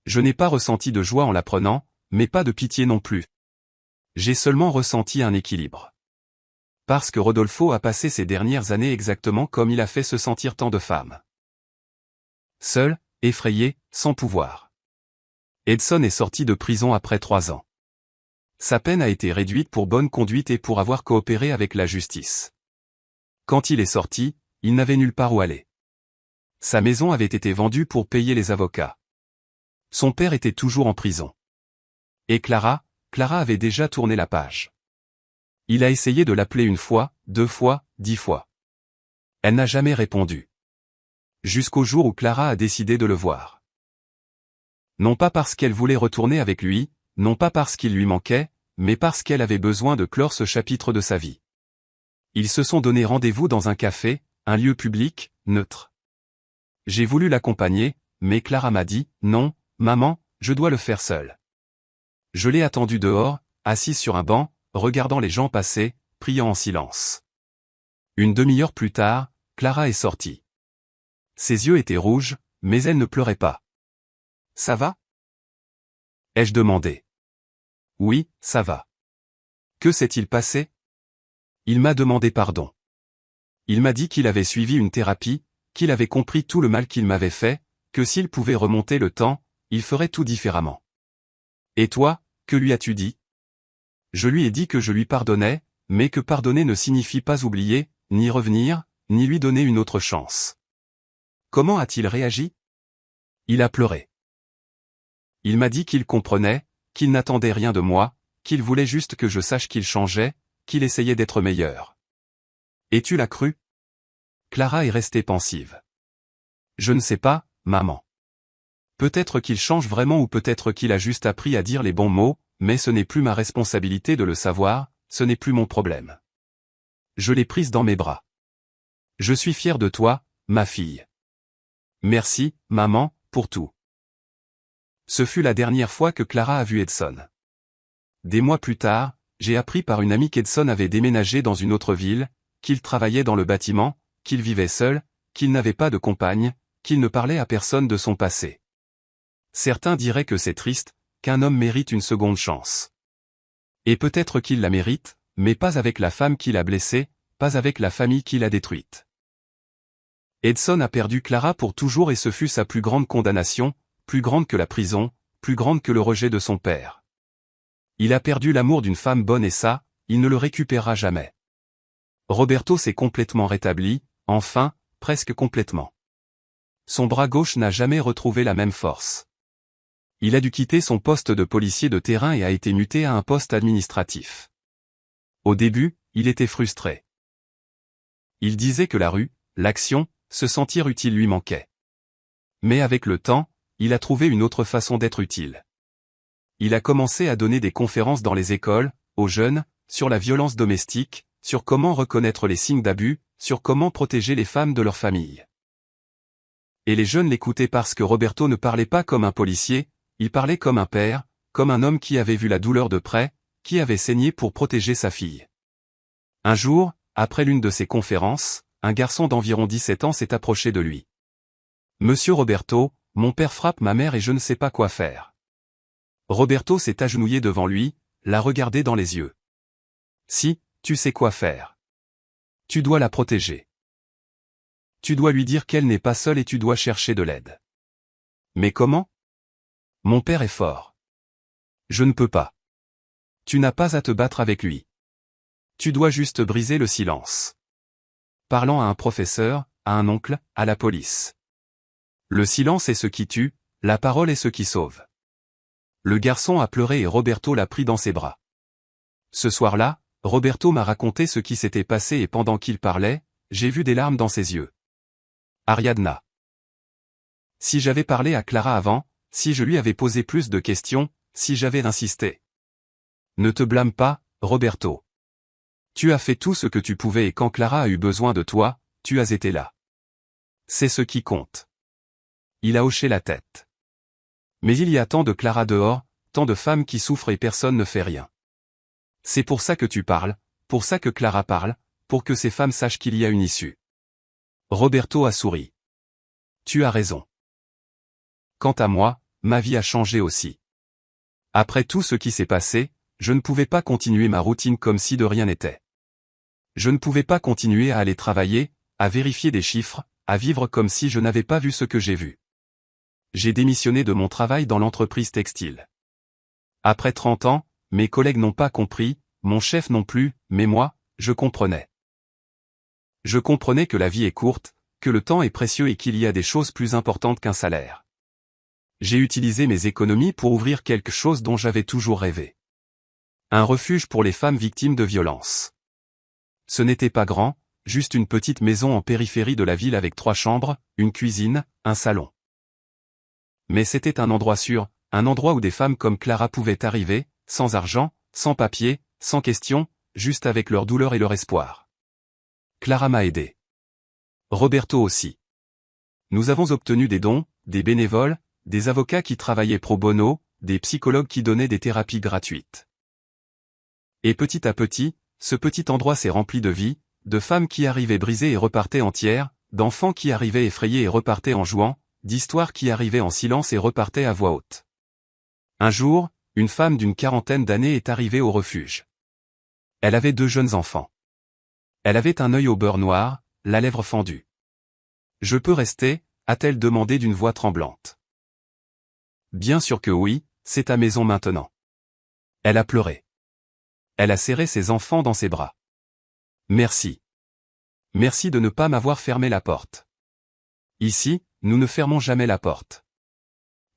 Je n'ai pas ressenti de joie en l'apprenant, mais pas de pitié non plus. J'ai seulement ressenti un équilibre. Parce que Rodolfo a passé ces dernières années exactement comme il a fait se sentir tant de femmes. Seul, effrayé, sans pouvoir. Edson est sorti de prison après 3 ans. Sa peine a été réduite pour bonne conduite et pour avoir coopéré avec la justice. Quand il est sorti, il n'avait nulle part où aller. Sa maison avait été vendue pour payer les avocats. Son père était toujours en prison. Et Clara avait déjà tourné la page. Il a essayé de l'appeler 1 fois, 2 fois, 10 fois. Elle n'a jamais répondu. Jusqu'au jour où Clara a décidé de le voir. Non pas parce qu'elle voulait retourner avec lui, non pas parce qu'il lui manquait, mais parce qu'elle avait besoin de clore ce chapitre de sa vie. Ils se sont donné rendez-vous dans un café, un lieu public, neutre. J'ai voulu l'accompagner, mais Clara m'a dit, non, maman, je dois le faire seule. Je l'ai attendue dehors, assise sur un banc, regardant les gens passer, priant en silence. Une demi-heure plus tard, Clara est sortie. Ses yeux étaient rouges, mais elle ne pleurait pas. Ça va? Ai-je demandé. Oui, ça va. Que s'est-il passé? Il m'a demandé pardon. Il m'a dit qu'il avait suivi une thérapie, qu'il avait compris tout le mal qu'il m'avait fait, que s'il pouvait remonter le temps, il ferait tout différemment. Et toi, que lui as-tu dit? Je lui ai dit que je lui pardonnais, mais que pardonner ne signifie pas oublier, ni revenir, ni lui donner une autre chance. Comment a-t-il réagi? Il a pleuré. Il m'a dit qu'il comprenait, qu'il n'attendait rien de moi, qu'il voulait juste que je sache qu'il changeait, qu'il essayait d'être meilleur. Et tu l'as cru? Clara est restée pensive. Je ne sais pas, maman. Peut-être qu'il change vraiment ou peut-être qu'il a juste appris à dire les bons mots, mais ce n'est plus ma responsabilité de le savoir, ce n'est plus mon problème. Je l'ai prise dans mes bras. Je suis fier de toi, ma fille. Merci, maman, pour tout. Ce fut la dernière fois que Clara a vu Edson. Des mois plus tard, j'ai appris par une amie qu'Edson avait déménagé dans une autre ville, qu'il travaillait dans le bâtiment, qu'il vivait seul, qu'il n'avait pas de compagne, qu'il ne parlait à personne de son passé. Certains diraient que c'est triste, qu'un homme mérite une seconde chance. Et peut-être qu'il la mérite, mais pas avec la femme qui l'a blessé, pas avec la famille qui l'a détruite. Edson a perdu Clara pour toujours et ce fut sa plus grande condamnation, plus grande que la prison, plus grande que le rejet de son père. Il a perdu l'amour d'une femme bonne et ça, il ne le récupérera jamais. Roberto s'est complètement rétabli, enfin, presque complètement. Son bras gauche n'a jamais retrouvé la même force. Il a dû quitter son poste de policier de terrain et a été muté à un poste administratif. Au début, il était frustré. Il disait que la rue, l'action, se sentir utile lui manquait. Mais avec le temps, il a trouvé une autre façon d'être utile. Il a commencé à donner des conférences dans les écoles, aux jeunes, sur la violence domestique, sur comment reconnaître les signes d'abus, sur comment protéger les femmes de leur famille. Et les jeunes l'écoutaient parce que Roberto ne parlait pas comme un policier, il parlait comme un père, comme un homme qui avait vu la douleur de près, qui avait saigné pour protéger sa fille. Un jour, après l'une de ses conférences, un garçon d'environ 17 ans s'est approché de lui. « Monsieur Roberto, mon père frappe ma mère et je ne sais pas quoi faire. » Roberto s'est agenouillé devant lui, l'a regardé dans les yeux. « Si, tu sais quoi faire. Tu dois la protéger. Tu dois lui dire qu'elle n'est pas seule et tu dois chercher de l'aide. » « Mais comment? Mon père est fort. Je ne peux pas. Tu n'as pas à te battre avec lui. Tu dois juste briser le silence. Parlant à un professeur, à un oncle, à la police. Le silence est ce qui tue, la parole est ce qui sauve. Le garçon a pleuré et Roberto l'a pris dans ses bras. Ce soir-là, Roberto m'a raconté ce qui s'était passé et pendant qu'il parlait, j'ai vu des larmes dans ses yeux. Ariadna. Si j'avais parlé à Clara avant, si je lui avais posé plus de questions, si j'avais insisté. Ne te blâme pas, Roberto. Tu as fait tout ce que tu pouvais et quand Clara a eu besoin de toi, tu as été là. C'est ce qui compte. Il a hoché la tête. Mais il y a tant de Clara dehors, tant de femmes qui souffrent et personne ne fait rien. C'est pour ça que tu parles, pour ça que Clara parle, pour que ces femmes sachent qu'il y a une issue. Roberto a souri. Tu as raison. Quant à moi, ma vie a changé aussi. Après tout ce qui s'est passé, je ne pouvais pas continuer ma routine comme si de rien n'était. Je ne pouvais pas continuer à aller travailler, à vérifier des chiffres, à vivre comme si je n'avais pas vu ce que j'ai vu. J'ai démissionné de mon travail dans l'entreprise textile. Après 30 ans, mes collègues n'ont pas compris, mon chef non plus, mais moi, je comprenais. Je comprenais que la vie est courte, que le temps est précieux et qu'il y a des choses plus importantes qu'un salaire. J'ai utilisé mes économies pour ouvrir quelque chose dont j'avais toujours rêvé. Un refuge pour les femmes victimes de violences. Ce n'était pas grand, juste une petite maison en périphérie de la ville avec 3 chambres, une cuisine, un salon. Mais c'était un endroit sûr, un endroit où des femmes comme Clara pouvaient arriver, sans argent, sans papier, sans question, juste avec leur douleur et leur espoir. Clara m'a aidé. Roberto aussi. Nous avons obtenu des dons, des bénévoles, des avocats qui travaillaient pro bono, des psychologues qui donnaient des thérapies gratuites. Et petit à petit, ce petit endroit s'est rempli de vie, de femmes qui arrivaient brisées et repartaient entières, d'enfants qui arrivaient effrayés et repartaient en jouant, d'histoires qui arrivaient en silence et repartaient à voix haute. Un jour, une femme d'une 40aine d'années est arrivée au refuge. Elle avait 2 jeunes enfants. Elle avait un œil au beurre noir, la lèvre fendue. « Je peux rester ?» a-t-elle demandé d'une voix tremblante. Bien sûr que oui, c'est ta maison maintenant. Elle a pleuré. Elle a serré ses enfants dans ses bras. Merci. Merci de ne pas m'avoir fermé la porte. Ici, nous ne fermons jamais la porte.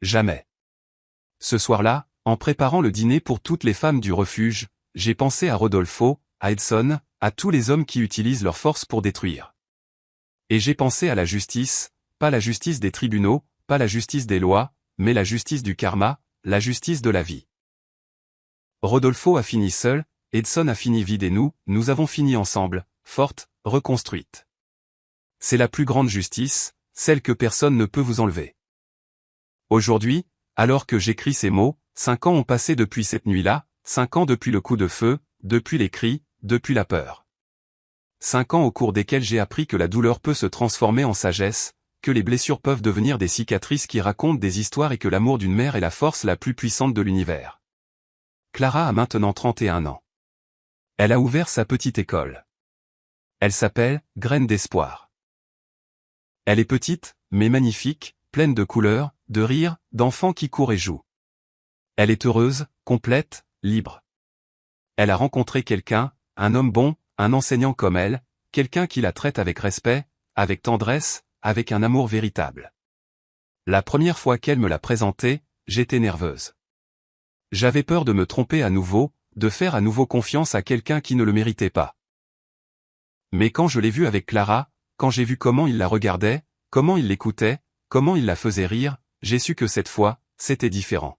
Jamais. Ce soir-là, en préparant le dîner pour toutes les femmes du refuge, j'ai pensé à Rodolfo, à Edson, à tous les hommes qui utilisent leur force pour détruire. Et j'ai pensé à la justice, pas la justice des tribunaux, pas la justice des lois, mais la justice du karma, la justice de la vie. Rodolfo a fini seul, Edson a fini vide et nous avons fini ensemble, forte, reconstruite. C'est la plus grande justice, celle que personne ne peut vous enlever. Aujourd'hui, alors que j'écris ces mots, 5 ans ont passé depuis cette nuit-là, 5 ans depuis le coup de feu, depuis les cris, depuis la peur. 5 ans au cours desquels j'ai appris que la douleur peut se transformer en sagesse, que les blessures peuvent devenir des cicatrices qui racontent des histoires et que l'amour d'une mère est la force la plus puissante de l'univers. Clara a maintenant 31 ans. Elle a ouvert sa petite école. Elle s'appelle « Graine d'espoir ». Elle est petite, mais magnifique, pleine de couleurs, de rires, d'enfants qui courent et jouent. Elle est heureuse, complète, libre. Elle a rencontré quelqu'un, un homme bon, un enseignant comme elle, quelqu'un qui la traite avec respect, avec tendresse, avec un amour véritable. La première fois qu'elle me l'a présenté, j'étais nerveuse. J'avais peur de me tromper à nouveau, de faire à nouveau confiance à quelqu'un qui ne le méritait pas. Mais quand je l'ai vu avec Clara, quand j'ai vu comment il la regardait, comment il l'écoutait, comment il la faisait rire, j'ai su que cette fois, c'était différent.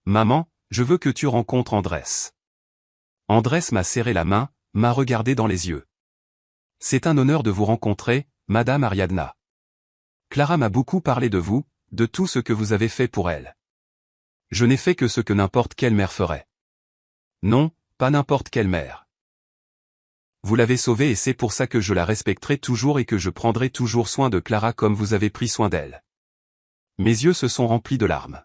Maman, je veux que tu rencontres Andrés. Andrés m'a serré la main, m'a regardé dans les yeux. C'est un honneur de vous rencontrer, Madame Ariadna. Clara m'a beaucoup parlé de vous, de tout ce que vous avez fait pour elle. Je n'ai fait que ce que n'importe quelle mère ferait. Non, pas n'importe quelle mère. Vous l'avez sauvée et c'est pour ça que je la respecterai toujours et que je prendrai toujours soin de Clara comme vous avez pris soin d'elle. Mes yeux se sont remplis de larmes.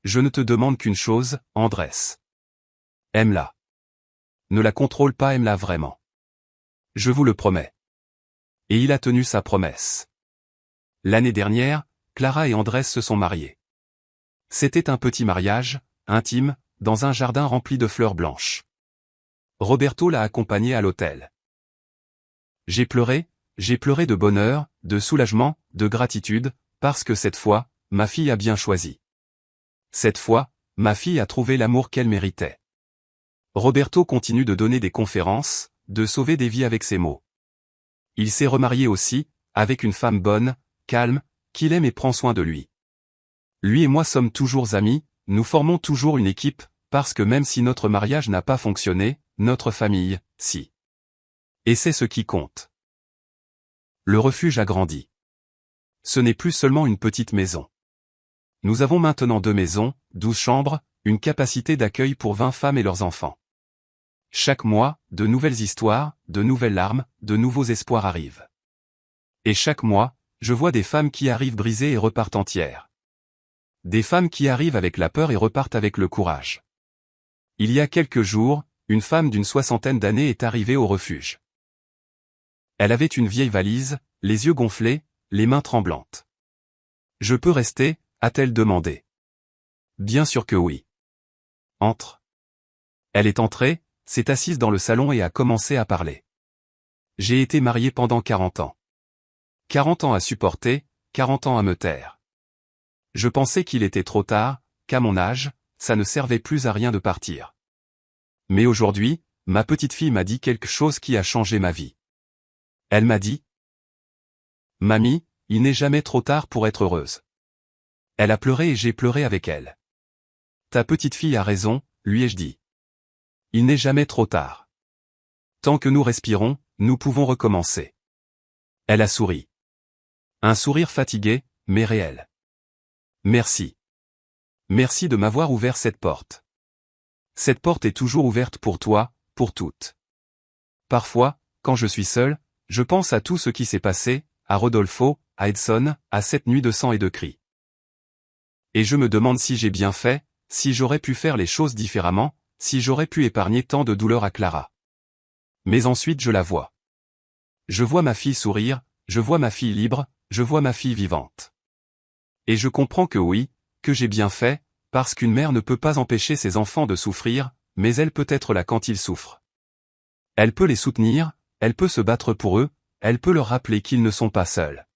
Je ne te demande qu'une chose, Andrés. Aime-la. Ne la contrôle pas, aime-la vraiment. Je vous le promets. Et il a tenu sa promesse. L'année dernière, Clara et Andrés se sont mariés. C'était un petit mariage, intime, dans un jardin rempli de fleurs blanches. Roberto l'a accompagné à l'hôtel. J'ai pleuré de bonheur, de soulagement, de gratitude, parce que cette fois, ma fille a bien choisi. Cette fois, ma fille a trouvé l'amour qu'elle méritait. Roberto continue de donner des conférences, de sauver des vies avec ses mots. Il s'est remarié aussi, avec une femme bonne, calme, qu'il aime et prend soin de lui. Lui et moi sommes toujours amis, nous formons toujours une équipe, parce que même si notre mariage n'a pas fonctionné, notre famille, si. Et c'est ce qui compte. Le refuge a grandi. Ce n'est plus seulement une petite maison. Nous avons maintenant 2 maisons, 12 chambres, une capacité d'accueil pour 20 femmes et leurs enfants. Chaque mois, de nouvelles histoires, de nouvelles larmes, de nouveaux espoirs arrivent. Et chaque mois, je vois des femmes qui arrivent brisées et repartent entières. Des femmes qui arrivent avec la peur et repartent avec le courage. Il y a quelques jours, une femme d'une 60aine d'années est arrivée au refuge. Elle avait une vieille valise, les yeux gonflés, les mains tremblantes. « Je peux rester ?» a-t-elle demandé. « Bien sûr que oui. »« Entre. » Elle est entrée, s'est assise dans le salon et a commencé à parler. J'ai été marié pendant 40 ans. 40 ans à supporter, 40 ans à me taire. Je pensais qu'il était trop tard, qu'à mon âge, ça ne servait plus à rien de partir. Mais aujourd'hui, ma petite fille m'a dit quelque chose qui a changé ma vie. Elle m'a dit: Mamie, il n'est jamais trop tard pour être heureuse. Elle a pleuré et j'ai pleuré avec elle. Ta petite fille a raison, lui ai-je dit. Il n'est jamais trop tard. Tant que nous respirons, nous pouvons recommencer. Elle a souri. Un sourire fatigué, mais réel. Merci. Merci de m'avoir ouvert cette porte. Cette porte est toujours ouverte pour toi, pour toutes. Parfois, quand je suis seul, je pense à tout ce qui s'est passé, à Rodolfo, à Edson, à cette nuit de sang et de cris. Et je me demande si j'ai bien fait, si j'aurais pu faire les choses différemment, si j'aurais pu épargner tant de douleur à Clara. Mais ensuite je la vois. Je vois ma fille sourire, je vois ma fille libre, je vois ma fille vivante. Et je comprends que oui, que j'ai bien fait, parce qu'une mère ne peut pas empêcher ses enfants de souffrir, mais elle peut être là quand ils souffrent. Elle peut les soutenir, elle peut se battre pour eux, elle peut leur rappeler qu'ils ne sont pas seuls.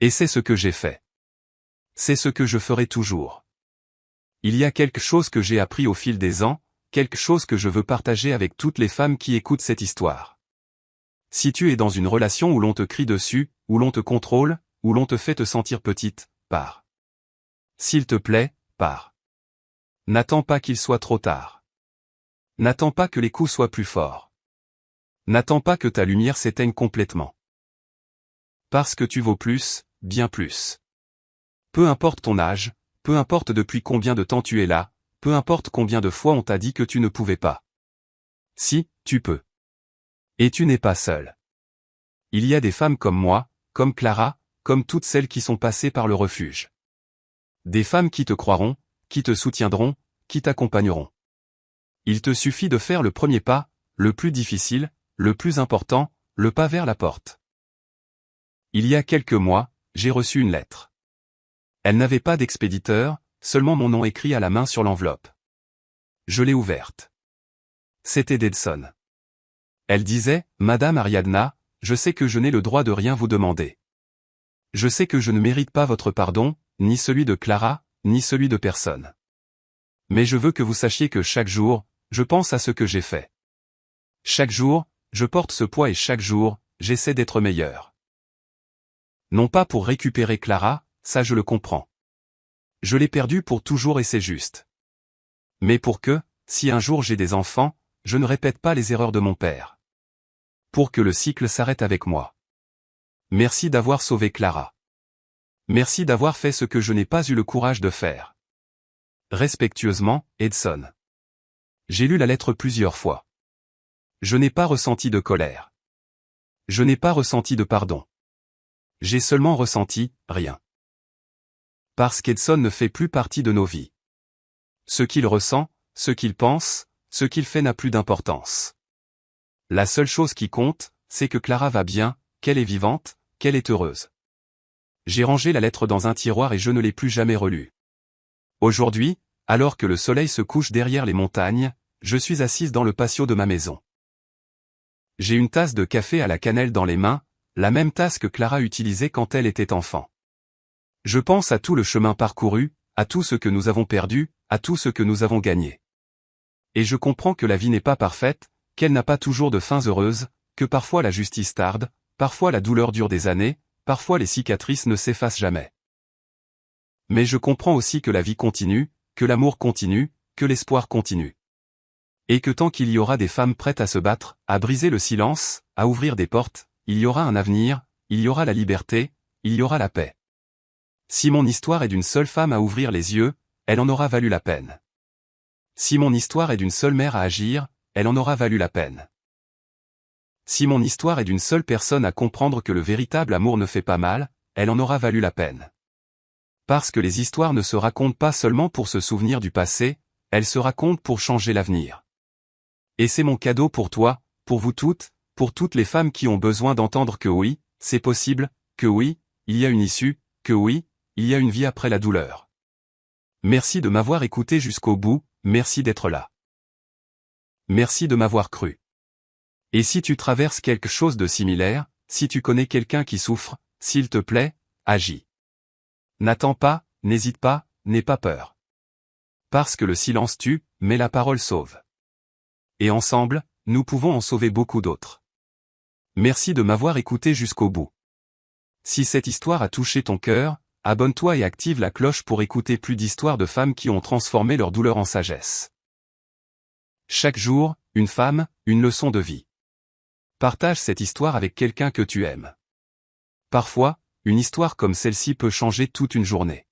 Et c'est ce que j'ai fait. C'est ce que je ferai toujours. Il y a quelque chose que j'ai appris au fil des ans, quelque chose que je veux partager avec toutes les femmes qui écoutent cette histoire. Si tu es dans une relation où l'on te crie dessus, où l'on te contrôle, où l'on te fait te sentir petite, pars. S'il te plaît, pars. N'attends pas qu'il soit trop tard. N'attends pas que les coups soient plus forts. N'attends pas que ta lumière s'éteigne complètement. Parce que tu vaux plus, bien plus. Peu importe ton âge, peu importe depuis combien de temps tu es là, peu importe combien de fois on t'a dit que tu ne pouvais pas. Si, tu peux. Et tu n'es pas seul. Il y a des femmes comme moi, comme Clara, comme toutes celles qui sont passées par le refuge. Des femmes qui te croiront, qui te soutiendront, qui t'accompagneront. Il te suffit de faire le premier pas, le plus difficile, le plus important, le pas vers la porte. Il y a quelques mois, j'ai reçu une lettre. Elle n'avait pas d'expéditeur, seulement mon nom écrit à la main sur l'enveloppe. Je l'ai ouverte. C'était d'Edson. Elle disait: Madame Ariadna, je sais que je n'ai le droit de rien vous demander. Je sais que je ne mérite pas votre pardon, ni celui de Clara, ni celui de personne. Mais je veux que vous sachiez que chaque jour, je pense à ce que j'ai fait. Chaque jour, je porte ce poids et chaque jour, j'essaie d'être meilleur. Non pas pour récupérer Clara, ça je le comprends. Je l'ai perdue pour toujours et c'est juste. Mais pour que, si un jour j'ai des enfants, je ne répète pas les erreurs de mon père. Pour que le cycle s'arrête avec moi. Merci d'avoir sauvé Clara. Merci d'avoir fait ce que je n'ai pas eu le courage de faire. Respectueusement, Edson. J'ai lu la lettre plusieurs fois. Je n'ai pas ressenti de colère. Je n'ai pas ressenti de pardon. J'ai seulement ressenti, rien. Parce qu'Edson ne fait plus partie de nos vies. Ce qu'il ressent, ce qu'il pense, ce qu'il fait n'a plus d'importance. La seule chose qui compte, c'est que Clara va bien, qu'elle est vivante, qu'elle est heureuse. J'ai rangé la lettre dans un tiroir et je ne l'ai plus jamais relue. Aujourd'hui, alors que le soleil se couche derrière les montagnes, je suis assise dans le patio de ma maison. J'ai une tasse de café à la cannelle dans les mains, la même tasse que Clara utilisait quand elle était enfant. Je pense à tout le chemin parcouru, à tout ce que nous avons perdu, à tout ce que nous avons gagné. Et je comprends que la vie n'est pas parfaite, qu'elle n'a pas toujours de fins heureuses, que parfois la justice tarde, parfois la douleur dure des années, parfois les cicatrices ne s'effacent jamais. Mais je comprends aussi que la vie continue, que l'amour continue, que l'espoir continue. Et que tant qu'il y aura des femmes prêtes à se battre, à briser le silence, à ouvrir des portes, il y aura un avenir, il y aura la liberté, il y aura la paix. Si mon histoire est d'une seule femme à ouvrir les yeux, elle en aura valu la peine. Si mon histoire est d'une seule mère à agir, elle en aura valu la peine. Si mon histoire est d'une seule personne à comprendre que le véritable amour ne fait pas mal, elle en aura valu la peine. Parce que les histoires ne se racontent pas seulement pour se souvenir du passé, elles se racontent pour changer l'avenir. Et c'est mon cadeau pour toi, pour vous toutes, pour toutes les femmes qui ont besoin d'entendre que oui, c'est possible, que oui, il y a une issue, que oui, il y a une vie après la douleur. Merci de m'avoir écouté jusqu'au bout, merci d'être là. Merci de m'avoir cru. Et si tu traverses quelque chose de similaire, si tu connais quelqu'un qui souffre, s'il te plaît, agis. N'attends pas, n'hésite pas, n'aie pas peur. Parce que le silence tue, mais la parole sauve. Et ensemble, nous pouvons en sauver beaucoup d'autres. Merci de m'avoir écouté jusqu'au bout. Si cette histoire a touché ton cœur, abonne-toi et active la cloche pour écouter plus d'histoires de femmes qui ont transformé leur douleur en sagesse. Chaque jour, une femme, une leçon de vie. Partage cette histoire avec quelqu'un que tu aimes. Parfois, une histoire comme celle-ci peut changer toute une journée.